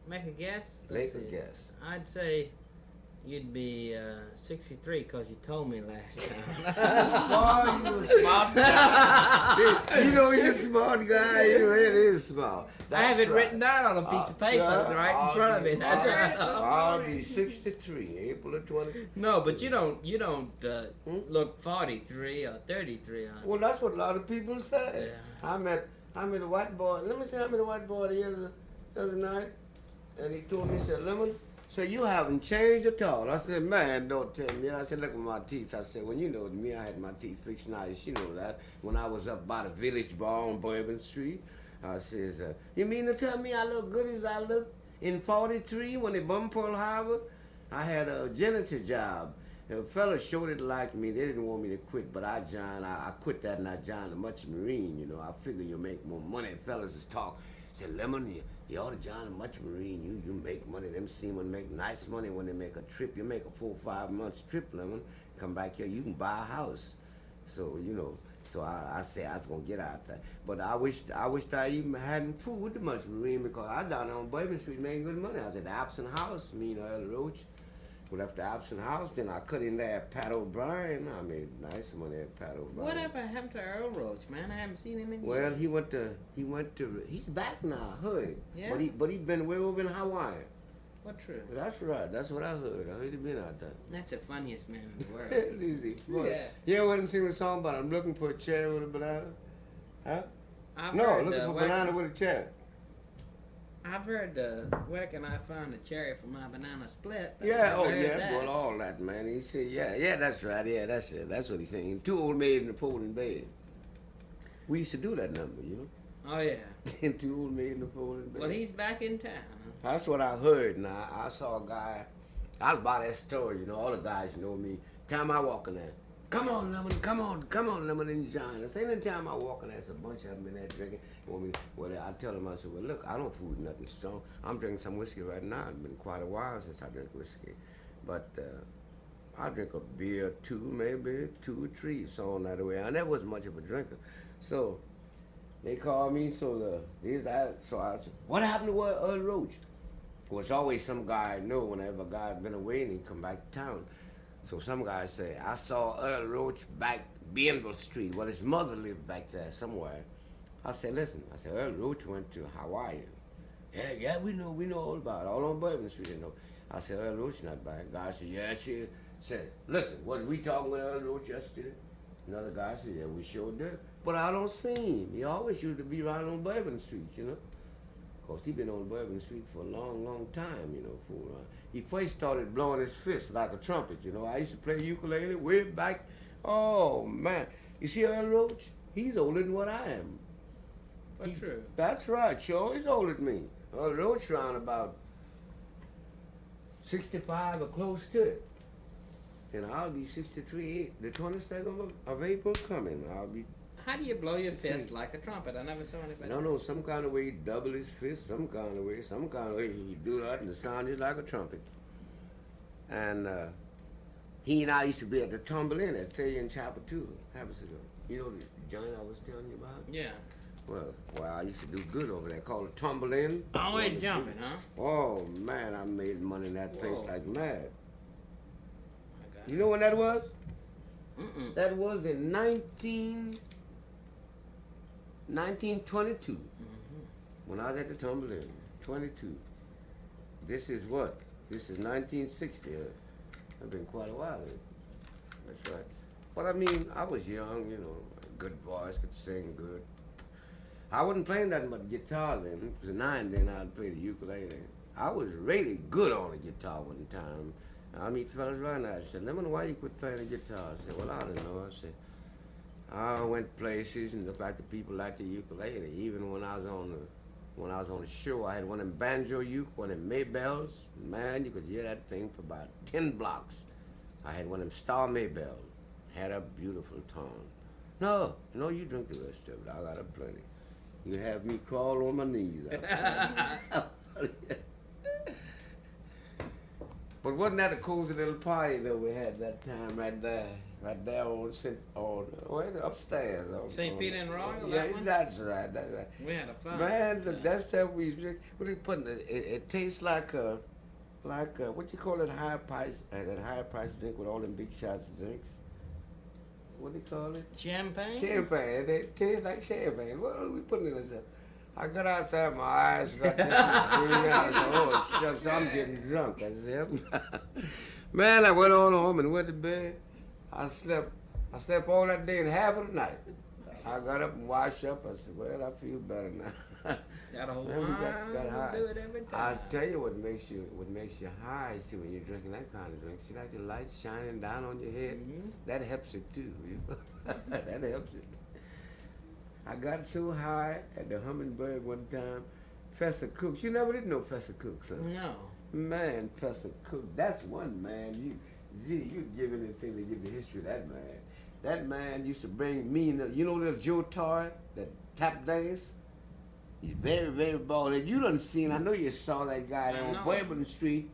[SPEAKER 2] make a guess?
[SPEAKER 1] Make a guess.
[SPEAKER 2] I'd say you'd be 63 because you told me last time.
[SPEAKER 1] Boy, you a smart guy. You know you're a smart guy. You really is smart.
[SPEAKER 2] I have it written down on a piece of paper right in front of me. That's right.
[SPEAKER 1] I'll be 63, April the 20th.
[SPEAKER 2] No, but you don't look 43 or 33.
[SPEAKER 1] Well, that's what a lot of people say.
[SPEAKER 2] Yeah.
[SPEAKER 1] I met a white boy. Let me see, I met a white boy the other night, and he told me, he said, Lemon, so you haven't changed at all. I said, man, don't tell me. I said, look at my teeth. I said, well, you know me, I had my teeth fixed nice. You know that. When I was up by the village bar on Bourbon Street, I says, you mean to tell me I look good as I look in 43 when they bombed Pearl Harbor? I had a janitor job. The fellas showed it like me. They didn't want me to quit, but I quit that and I joined a Much Marine, you know. I figure you'll make more money. Fellas is talk. Said, Lemon, you ought to join a Much Marine. You make money. Them seamen make nice money when they make a trip. You make a 4 or 5 months trip, Lemon. Come back here, you can buy a house. So, you know, so I said I was gonna get out there. But I wished I even hadn't fooled with the Much Marine because I down there on Bourbon Street making good money. I was at the Absent House, me and Earl Roach. We left the absent house, then I cut in there at Pat O'Brien. I made nice money at Pat O'Brien.
[SPEAKER 2] Whatever happened to Earl Roach, man? I haven't seen him in
[SPEAKER 1] Well,
[SPEAKER 2] years.
[SPEAKER 1] he's back now, Hood.
[SPEAKER 2] Yeah?
[SPEAKER 1] But he been way over in Hawaii.
[SPEAKER 2] What true?
[SPEAKER 1] That's right, that's what I heard. I heard he been out there.
[SPEAKER 2] That's the funniest man in the world.
[SPEAKER 1] Easy.
[SPEAKER 2] Yeah.
[SPEAKER 1] You ever heard him sing a song about I'm looking for a chair with a banana? Huh?
[SPEAKER 2] I've
[SPEAKER 1] No,
[SPEAKER 2] heard,
[SPEAKER 1] looking for a banana with a chair.
[SPEAKER 2] I've heard where can I find a cherry for my banana split? But
[SPEAKER 1] Yeah,
[SPEAKER 2] I've
[SPEAKER 1] oh
[SPEAKER 2] heard
[SPEAKER 1] yeah,
[SPEAKER 2] that.
[SPEAKER 1] well all that, man. He said, yeah, that's right, yeah, that's it. That's what he's saying. Two old maids in a folding bed. We used to do that number, you
[SPEAKER 2] Oh yeah.
[SPEAKER 1] know. Two old maids in a folding bed.
[SPEAKER 2] Well, he's back in town.
[SPEAKER 1] That's what I heard. Now I saw a guy. I was by that store, you know. All the guys know me. Time I walk in there, come on, Lemon, come on, Lemon and John. I say, any time I walk in there, there's a bunch of them in there drinking. Well, I tell them, I said, well, look, I don't food nothing strong. I'm drinking some whiskey right now. It's been quite a while since I drink whiskey, but I drink a beer, maybe two or three, so on that way. I never was much of a drinker, so they called me. So I said, what happened to Earl Roach? Well, it's always some guy I know whenever a guy been away and he come back to town. So some guy say, I saw Earl Roach back Bienville Street. Well, his mother lived back there somewhere. I said, listen, Earl Roach went to Hawaii. Yeah, we know all about it. All on Bourbon Street, you know. I said, Earl Roach not back. Guy said, yeah, she said, listen, was we talking with Earl Roach yesterday? Another guy said, yeah, we sure did. But I don't see him. He always used to be around on Bourbon Street, you know. Of course, he been on Bourbon Street for a long, long time, you know, fooling around. He first started blowing his fist like a trumpet, you know. I used to play ukulele way back. Oh, man. You see Earl Roach? He's older than what I am.
[SPEAKER 2] What true?
[SPEAKER 1] That's right, sure. He's older than me. Earl Roach around about 65 or close to it. And I'll be 63, the 22nd of April coming. I'll be...
[SPEAKER 2] How do you blow your fist like a trumpet? I never saw anybody.
[SPEAKER 1] No, some kind of way he double his fist, some kind of way he do that and it sound just like a trumpet. And he and I used to be at the Tumble Inn at Thayer and Chapel too, habits ago. You know the joint I was telling you about?
[SPEAKER 2] Yeah.
[SPEAKER 1] Well, I used to do good over there, called the Tumble Inn.
[SPEAKER 2] Always jumping, huh?
[SPEAKER 1] Oh man, I made money in that place
[SPEAKER 2] Whoa.
[SPEAKER 1] like mad.
[SPEAKER 2] I got
[SPEAKER 1] You know when that was?
[SPEAKER 2] Mm-mm.
[SPEAKER 1] That was in 1922, when I was at the Tumble Inn, 22. This is what? This is 1960. I've been quite a while. That's right. But I mean, I was young, you know, good voice, could sing good. I wasn't playing nothing but guitar then. It was now and then I'd play the ukulele. I was really good on the guitar one time. I meet fellas right now. I said, let me know why you quit playing the guitar. I said, well, I don't know. I said, I went places and looked like the people liked the ukulele. Even when I was on the show, I had one of them banjo uke, one of them Maybells. Man, you could hear that thing for about 10 blocks. I had one of them Star Maybells. Had a beautiful tone. No, you drink the rest of it. I got a plenty. You have me crawl on my knees. But wasn't that a cozy little party that we had that time right there on upstairs?
[SPEAKER 2] St. Peter and Royal?
[SPEAKER 1] Yeah,
[SPEAKER 2] that one?
[SPEAKER 1] that's right.
[SPEAKER 2] We had a fun.
[SPEAKER 1] Man, that stuff we drink. What do you put in it? It tastes like a what you call it? High price drink with all them big shots of drinks. What do you call it?
[SPEAKER 2] Champagne?
[SPEAKER 1] Champagne. It tastes like champagne. What are we putting in this? I got out there, my eyes got this green eyes. Oh, shucks, I'm getting drunk. I said, man, I went on home and went to bed. I slept all that day and half of the night. I got up and washed up. I said, well, I feel better now.
[SPEAKER 2] Got a whole
[SPEAKER 1] Man, we got high.
[SPEAKER 2] do it every time.
[SPEAKER 1] I'll tell you what makes you high, see, when you're drinking that kind of drink. See, like the light shining down on your head?
[SPEAKER 2] Mm-hmm.
[SPEAKER 1] That helps it too. You know? That helps it. I got so high at the Hummingbird one time. Fester Cooks, you never did know Fester Cooks, huh?
[SPEAKER 2] No.
[SPEAKER 1] Man, Fester Cook, that's one man. You'd give anything to give the history of that man. That man used to bring me, you know little Joe Torrey, that tap dance? He's very, very bald. And you done seen, I know you saw that guy there on Bourbon Street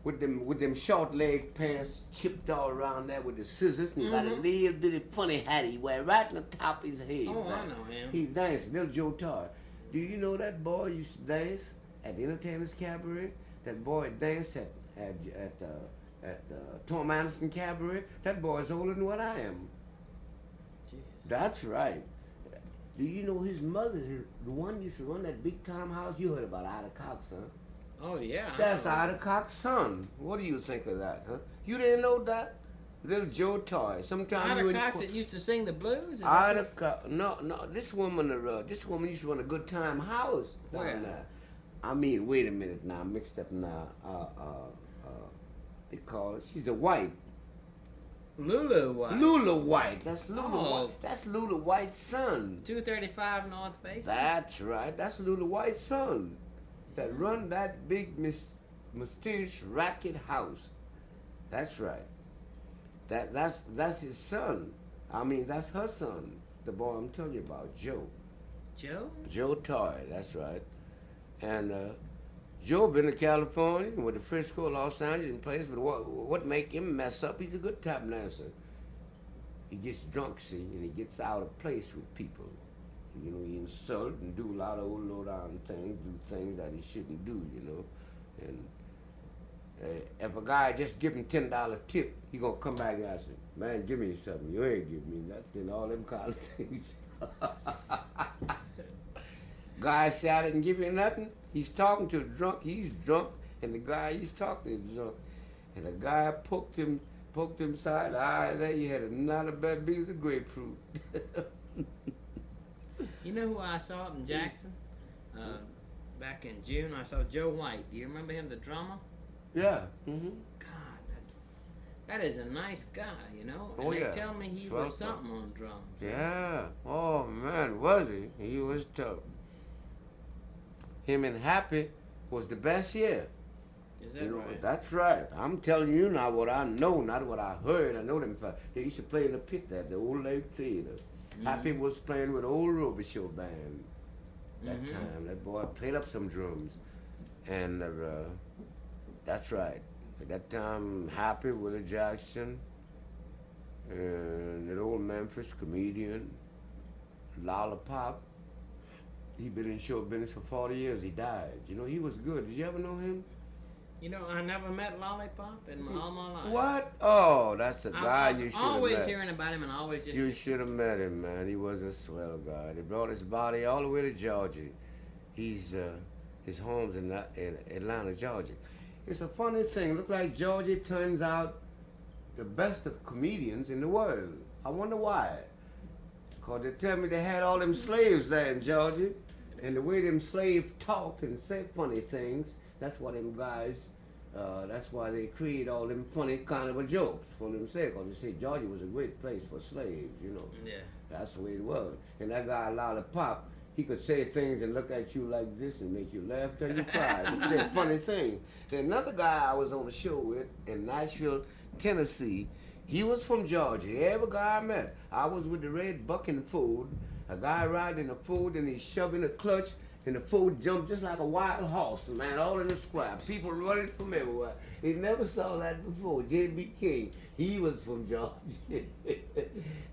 [SPEAKER 1] with them short leg pants chipped all around there with the scissors. And he got a little bitty funny hat he wear right on the top of his head.
[SPEAKER 2] Oh, I know him.
[SPEAKER 1] He's dancing, little Joe Torrey. Do you know that boy used to dance at the Entertainers Cabaret? That boy danced at at Tom Anderson Cabaret. That boy's older than what I am.
[SPEAKER 2] Jeez.
[SPEAKER 1] That's right. Do you know his mother, the one used to run that big time house? You heard about Ida Cox, huh?
[SPEAKER 2] Oh yeah.
[SPEAKER 1] That's Ida Cox's son. What do you think of that, huh? You didn't know that? Little Joe Toy. Sometimes
[SPEAKER 2] Ida Cox that used to sing the blues.
[SPEAKER 1] Ida Cox. No. This woman used to run a good time house down
[SPEAKER 2] Where?
[SPEAKER 1] there. I mean, wait a minute now. I'm mixed up now. They call it. She's a white.
[SPEAKER 2] Lulu White.
[SPEAKER 1] Lulu White. That's Lulu
[SPEAKER 2] Oh.
[SPEAKER 1] White. That's Lulu White's son.
[SPEAKER 2] 235 North Base.
[SPEAKER 1] That's right. That's Lulu White's son. That run that big mysterious racket house. That's right. That's his son. I mean, that's her son. The boy I'm telling you about, Joe.
[SPEAKER 2] Joe?
[SPEAKER 1] Joe Toy. That's right. And Joe been to California, went to Frisco, Los Angeles, and places. But what make him mess up? He's a good tap dancer. He gets drunk, see, and he gets out of place with people. You know, he insult and do a lot of old low-down things, do things that he shouldn't do, you know. And if a guy just give him $10 tip, he gonna come back and ask him, man, give me something. You ain't give me nothing, all them kind of things. Guy say I didn't give you nothing. He's talking to a drunk. He's drunk, and the guy he's talking to is drunk. And the guy poked him side the eye. There you had not a bad piece of grapefruit.
[SPEAKER 2] You know who I saw up in Jackson? Back in June, I saw Joe White. Do you remember him, the drummer?
[SPEAKER 1] Yeah. Mm-hmm.
[SPEAKER 2] God, that is a nice guy, you know? And
[SPEAKER 1] Oh,
[SPEAKER 2] they
[SPEAKER 1] yeah.
[SPEAKER 2] tell me he
[SPEAKER 1] Swell
[SPEAKER 2] was something on drums.
[SPEAKER 1] Yeah. Oh man, was he? He was tough. Him and Happy was the best year.
[SPEAKER 2] Is that
[SPEAKER 1] You know,
[SPEAKER 2] right?
[SPEAKER 1] that's right. I'm telling you now what I know, not what I heard. I know them. They used to play in the pit there, the old Lake Theater.
[SPEAKER 2] Mm-hmm.
[SPEAKER 1] Happy was playing with old Roby Show band that
[SPEAKER 2] Mhm.
[SPEAKER 1] time. That boy played up some drums, and that's right. At that time, Happy, Willie Jackson, and that old Memphis comedian, Lollipop. He been in show business for 40 years. He died. You know, he was good. Did you ever know him?
[SPEAKER 2] You know, I never met Lollipop in all my life.
[SPEAKER 1] What? Oh, that's a guy
[SPEAKER 2] I
[SPEAKER 1] you
[SPEAKER 2] was
[SPEAKER 1] should have
[SPEAKER 2] always
[SPEAKER 1] met.
[SPEAKER 2] hearing about him and always just...
[SPEAKER 1] You should have met him, man. He was a swell guy. They brought his body all the way to Georgia. His home's in Atlanta, Georgia. It's a funny thing. Look like Georgia turns out the best of comedians in the world. I wonder why. Because they tell me they had all them slaves there in Georgia, and the way them slaves talk and say funny things, that's why them guys, that's why they create all them funny kind of a jokes for themselves. Because they say Georgia was a great place for slaves, you know.
[SPEAKER 2] Yeah.
[SPEAKER 1] That's the way it was. And that guy, Lollipop, he could say things and look at you like this and make you laugh till you cry. He said funny things. Then another guy I was on the show with in Nashville, Tennessee, he was from Georgia. Every guy I met. I was with the red bucking Ford. A guy riding a Ford and he's shoving a clutch and the Ford jumped just like a wild horse, man, all in the square. People running from everywhere. They never saw that before. J.B. King, he was from Georgia.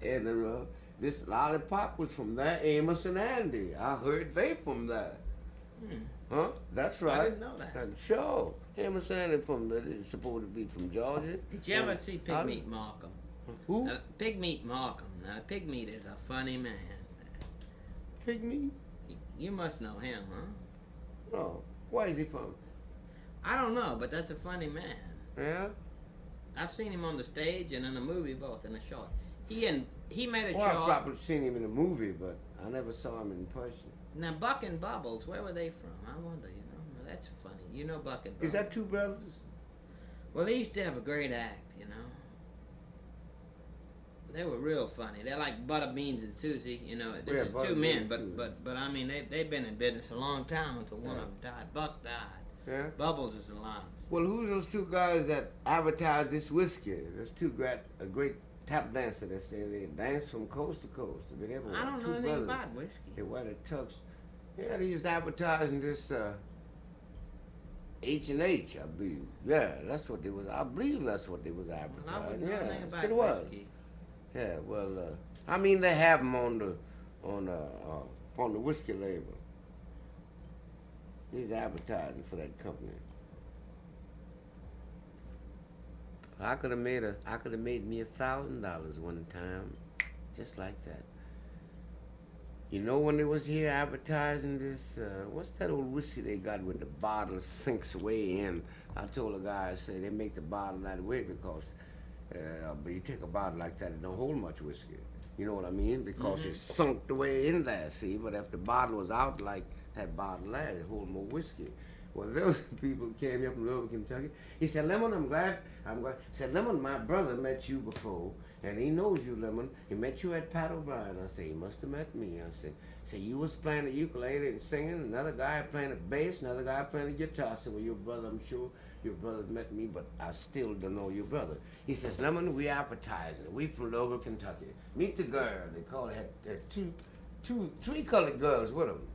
[SPEAKER 1] And this Lollipop was from there. Amos and Andy, I heard they from there. Huh? That's right.
[SPEAKER 2] I didn't know that.
[SPEAKER 1] And sure. Amos and Andy from is supposed to be from Georgia.
[SPEAKER 2] Did you ever
[SPEAKER 1] And
[SPEAKER 2] see Pigmeat Markham?
[SPEAKER 1] Who?
[SPEAKER 2] Pigmeat Markham. Now, Pigmeat is a funny man.
[SPEAKER 1] Pygmy?
[SPEAKER 2] You must know him, huh?
[SPEAKER 1] Oh, where is he from?
[SPEAKER 2] I don't know, but that's a funny man.
[SPEAKER 1] Yeah?
[SPEAKER 2] I've seen him on the stage and in a movie, both in a short. He made a
[SPEAKER 1] Well, I've
[SPEAKER 2] short.
[SPEAKER 1] probably seen him in a movie, but I never saw him in person.
[SPEAKER 2] Now, Buck and Bubbles, where were they from? I wonder, you know. Now, that's funny. You know Buck and Bubbles.
[SPEAKER 1] Is that two brothers?
[SPEAKER 2] Well, they used to have a great act, you know. They were real funny. They're like Butter Beans and Susie, you know. This
[SPEAKER 1] Yeah,
[SPEAKER 2] is
[SPEAKER 1] Butter
[SPEAKER 2] two men,
[SPEAKER 1] Beans and
[SPEAKER 2] but I mean, they've been in business a long time until one
[SPEAKER 1] Yeah.
[SPEAKER 2] of them died. Buck died.
[SPEAKER 1] Yeah?
[SPEAKER 2] Bubbles is alive.
[SPEAKER 1] Well, who's those two guys that advertise this whiskey? There's a great tap dancer that say they dance from coast to coast. They've been everywhere.
[SPEAKER 2] I don't know
[SPEAKER 1] Two
[SPEAKER 2] anything
[SPEAKER 1] brothers.
[SPEAKER 2] about whiskey.
[SPEAKER 1] They wear the tux. Yeah, they used to advertise in this H&H, I believe. Yeah, that's what they was. I believe that's what they was
[SPEAKER 2] Well, I
[SPEAKER 1] advertising.
[SPEAKER 2] wouldn't know
[SPEAKER 1] Yeah,
[SPEAKER 2] anything about
[SPEAKER 1] it was.
[SPEAKER 2] whiskey.
[SPEAKER 1] Yeah, well, I mean they have them on the whiskey label. He's advertising for that company. I could have made me $1,000 one time, just like that. You know when they was here advertising this, what's that old whiskey they got when the bottle sinks way in? I told a guy, I say they make the bottle that way because, but you take a bottle like that, it don't hold much whiskey. You know what I mean? Because it's sunk the way in there, see? But if the bottle was out like that bottle there, it hold more whiskey. Well, those people came here from Louisville, Kentucky. He said, Lemon, I'm glad. He said, Lemon, my brother met you before, and he knows you, Lemon. He met you at Pat O'Brien. I said, he must have met me. I said, you was playing the ukulele and singing, another guy playing the bass, another guy playing the guitar. I said, well, your brother, I'm sure your brother met me, but I still don't know your brother. He says, Lemon, we advertising. We from Louisville, Kentucky. Meet the girl. They call it, had three colored girls with them.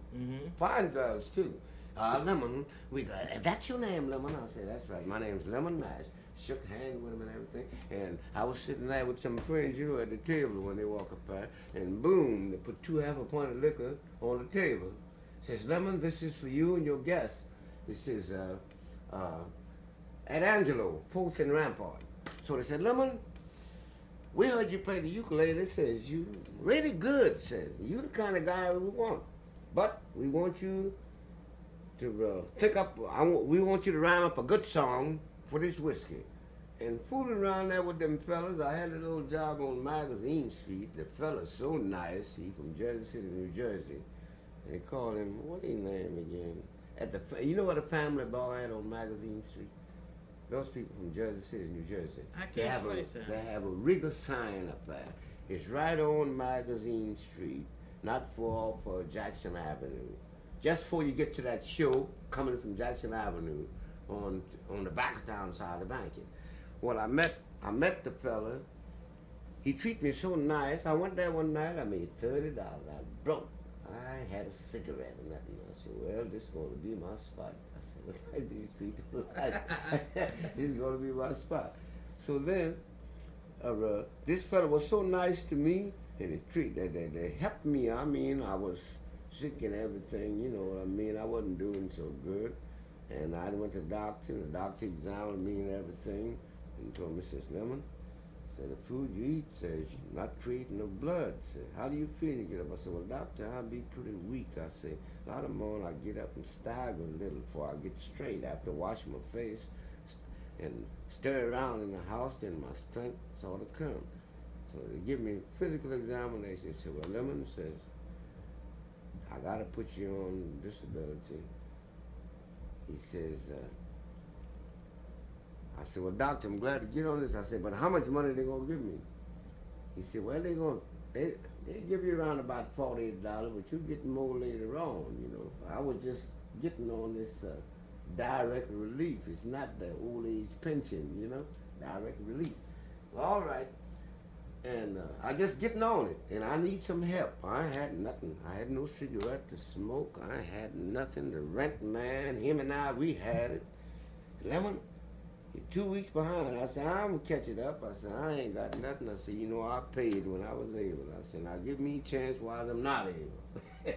[SPEAKER 1] Fine girls, too. Lemon, we got, that's your name, Lemon? I said, that's right, my name's Lemon Nash. Shook hands with him and everything, and I was sitting there with some friends, you know, at the table when they walk up by, and boom, they put 2 half a pint of liquor on the table. Says, Lemon, this is for you and your guest. This is at Angelo, 4th and Rampart. So they said, Lemon, we heard you play the ukulele. Says, you really good, says, you the kind of guy we want, but we want you to we want you to rhyme up a good song for this whiskey. And fooling around there with them fellas, I had a little job on Magazine Street. The fella's so nice. He from Jersey City, New Jersey. They call him, what his name again? You know what a family bar at on Magazine Street? Those people from Jersey City, New Jersey.
[SPEAKER 2] I can't place that.
[SPEAKER 1] They have a Rigger sign up there. It's right on Magazine Street, not far off Jackson Avenue. Just before you get to that show coming from Jackson Avenue on the back of town side of the banking. Well, I met the fella. He treated me so nice. I went there one night. I made $30. I broke. I had a cigarette and nothing. I said, well, this is going to be my spot. I said, look like these people like this is going to be my spot. So then, this fella was so nice to me, and they helped me. I mean, I was sick and everything, you know what I mean? I wasn't doing so good. And I went to the doctor, and the doctor examined me and everything, and told me, says, Lemon, said, the food you eat, says, you're not creating no blood. Said, how do you feel when you get up? I said, well, doctor, I'll be pretty weak. I said, a lot of morning I get up and stagger a little before I get straight. After washing my face and stir around in the house, then my strength sort of come. So they give me a physical examination. They said, well, Lemon, says, I got to put you on disability. He says, I said, well, doctor, I'm glad to get on this. I said, but how much money they going to give me? He said, well, they give you around about $48, but you get more later on, you know. I was just getting on this direct relief. It's not the old age pension, you know, direct relief. Well, all right. And I just getting on it, and I need some help. I had nothing. I had no cigarette to smoke. I had nothing. The rent man, him and I, we had it. Lemon, you're 2 weeks behind. I said, I'm going to catch it up. I said, I ain't got nothing. I said, you know, I paid when I was able. I said, now give me a chance while I'm not able.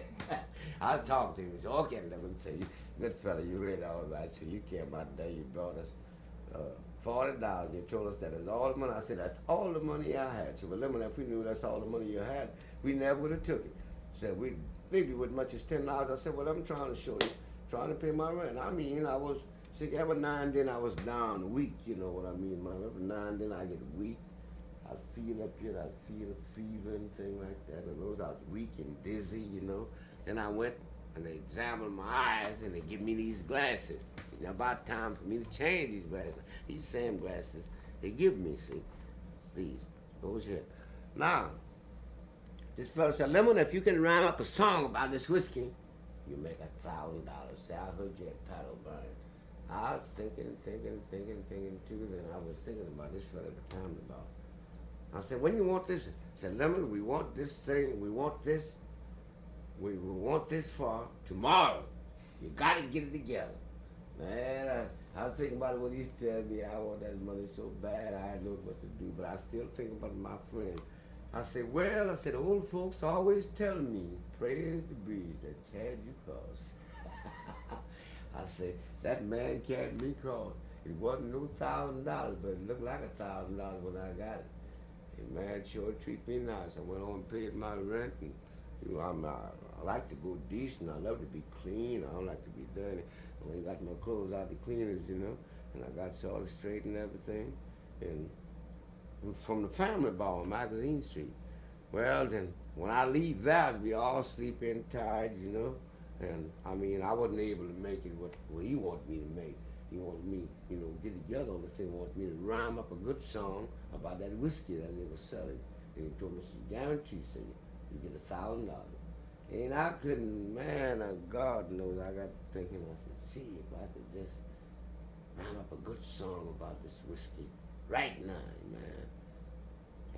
[SPEAKER 1] I talked to him. He said, okay, Lemon, say, good fella, you really all right. So you came out there, you brought us $40. You told us that is all the money. I said, that's all the money I had. So, well, Lemon, if we knew that's all the money you had, we never would have took it. Said, we'd leave you with much as $10. I said, well, I'm trying to show you, trying to pay my rent. I mean, I was sick. Every now and then I was down weak, you know what I mean, man. Every now and then I get weak. I'd feel up here, I'd feel a fever and thing like that. And those I was weak and dizzy, you know. Then I went and they examined my eyes and they give me these glasses. Now, about time for me to change these glasses. These same glasses they give me, see, those here. Now, this fellow said, Lemon, if you can rhyme up a song about this whiskey, you make $1,000. Say, I heard you at Pat O'Brien. I was thinking too, then I was thinking about this fellow at the time about. I said, when you want this? I said, Lemon, we want this thing, we want this for tomorrow. You gotta get it together. Man, I was thinking about it when he's telling me I want that money so bad, I didn't know what to do, but I still think about my friend. I said, well, old folks always tell me, praise the breeze that carried you cross. I said, that man carried me cross. It wasn't no $1,000, but it looked like $1,000 when I got it. And man, sure treat me nice. I went on and paid my rent, and you know, I like to go decent. I love to be clean. I don't like to be dirty. I ain't got my clothes out the cleaners, you know, and I got all straight and everything. And from the Family Bar on Magazine Street. Well, then when I leave that, we all sleep in tired, you know. And I mean, I wasn't able to make it what he wanted me to make. He wanted me, you know, get together on the thing. He wanted me to rhyme up a good song about that whiskey that they were selling. And he told me, guarantee, say, you get $1,000. And I couldn't, man, God knows, I got thinking, I said, gee, if I could just rhyme up a good song about this whiskey right now, man.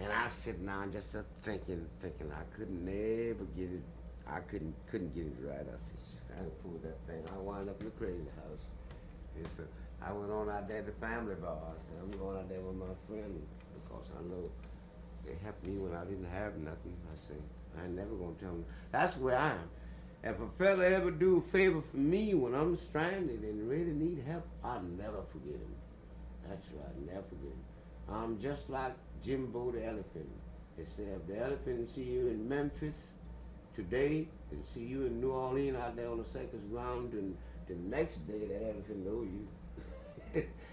[SPEAKER 1] And I sit down just thinking I could never get it. I couldn't get it right. I said, I can fool that thing. I wound up in the crazy house. And so I went on out there at the Family Bar. I said, I'm going out there with my friend because I know they helped me when I didn't have nothing. I said, I ain't never gonna tell them. That's where I am. If a fella ever do a favor for me when I'm stranded and really need help, I'll never forget him. That's right, never forget him. I'm just like Jimbo the elephant. They say if the elephant see you in Memphis today and see you in New Orleans out there on the circus ground, and the next day that elephant know you.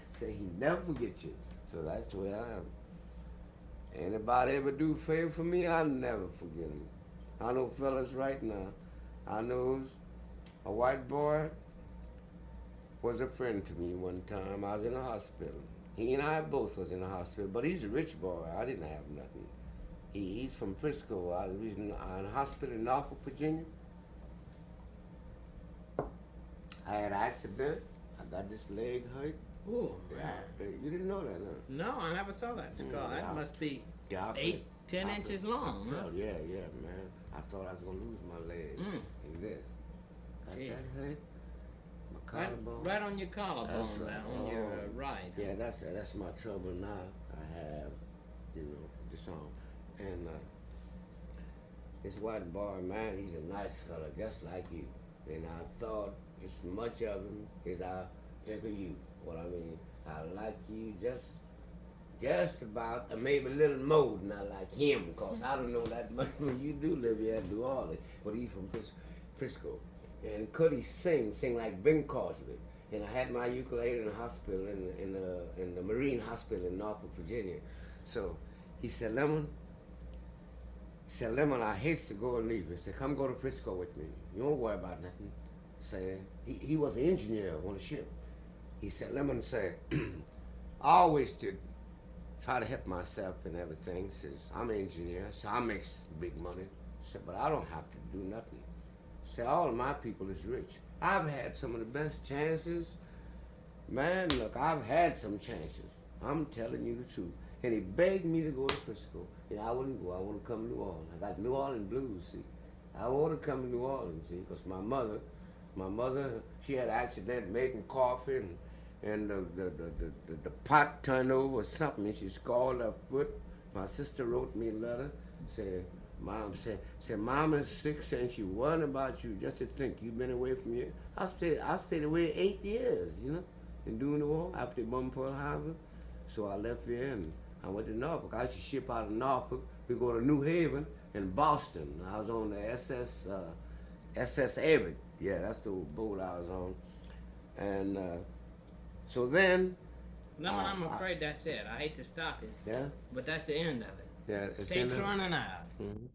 [SPEAKER 1] Say he never forget you. So that's where I am. Anybody ever do a favor for me, I'll never forget him. I know fellas right now. I knows a white boy was a friend to me one time. I was in the hospital. He and I both was in the hospital, but he's a rich boy. I didn't have nothing. He's from Frisco. I was in a hospital in Norfolk, Virginia. I had an accident. I got this leg hurt.
[SPEAKER 2] Ooh,
[SPEAKER 1] Yeah, you didn't know that, huh?
[SPEAKER 2] no, I never saw that scar. That
[SPEAKER 1] Yeah.
[SPEAKER 2] must be
[SPEAKER 1] Yeah,
[SPEAKER 2] 10 inches long.
[SPEAKER 1] I
[SPEAKER 2] Huh?
[SPEAKER 1] felt, yeah, man. I thought I was gonna lose my leg. And this. Got
[SPEAKER 2] Gee.
[SPEAKER 1] that hurt? My
[SPEAKER 2] Right,
[SPEAKER 1] collarbone.
[SPEAKER 2] right on your collarbone,
[SPEAKER 1] That's right.
[SPEAKER 2] on your
[SPEAKER 1] Oh.
[SPEAKER 2] right.
[SPEAKER 1] Yeah, that's my trouble now. I have, you know, this song. And this white boy, man, he's a nice fella, just like you. And I thought as much of him as I think of you. What I mean, I like you just about, maybe a little more than I like him, because I don't know that much when you do live here in New Orleans, but he's from Frisco. And could he sing like Bing Crosby. And I had my ukulele in the hospital, in the Marine Hospital in Norfolk, Virginia. So he said, Lemon, I hate to go and leave. He said, come go to Frisco with me. You don't worry about nothing. Say, he was an engineer on a ship. He said, Lemon said, I always did try to help myself and everything. Says, I'm an engineer, so I make big money. Said, but I don't have to do nothing. Said, all of my people is rich. I've had some of the best chances. Man, look, I've had some chances. I'm telling you the truth. And he begged me to go to Frisco. And I wouldn't go. I want to come to New Orleans. I got New Orleans blues, see. I want to come to New Orleans, see, because my mother, she had an accident making coffee, and the pot turned over or something, and she scalded her foot. My sister wrote me a letter, said, Mom said, Mom is sick, and she worried about you. Just to think, you've been away from here. I stayed away 8 years, you know, in doing the war after bombed Pearl Harbor. So I left here and I went to Norfolk. I used to ship out of Norfolk. We go to New Haven and Boston. I was on the SS Abbott. Yeah, that's the boat I was on. And so then.
[SPEAKER 2] No, I'm afraid that's it. I hate to stop you.
[SPEAKER 1] Yeah?
[SPEAKER 2] But that's the end of it.
[SPEAKER 1] Yeah, it's
[SPEAKER 2] Tape's running out.
[SPEAKER 1] Mm-hmm.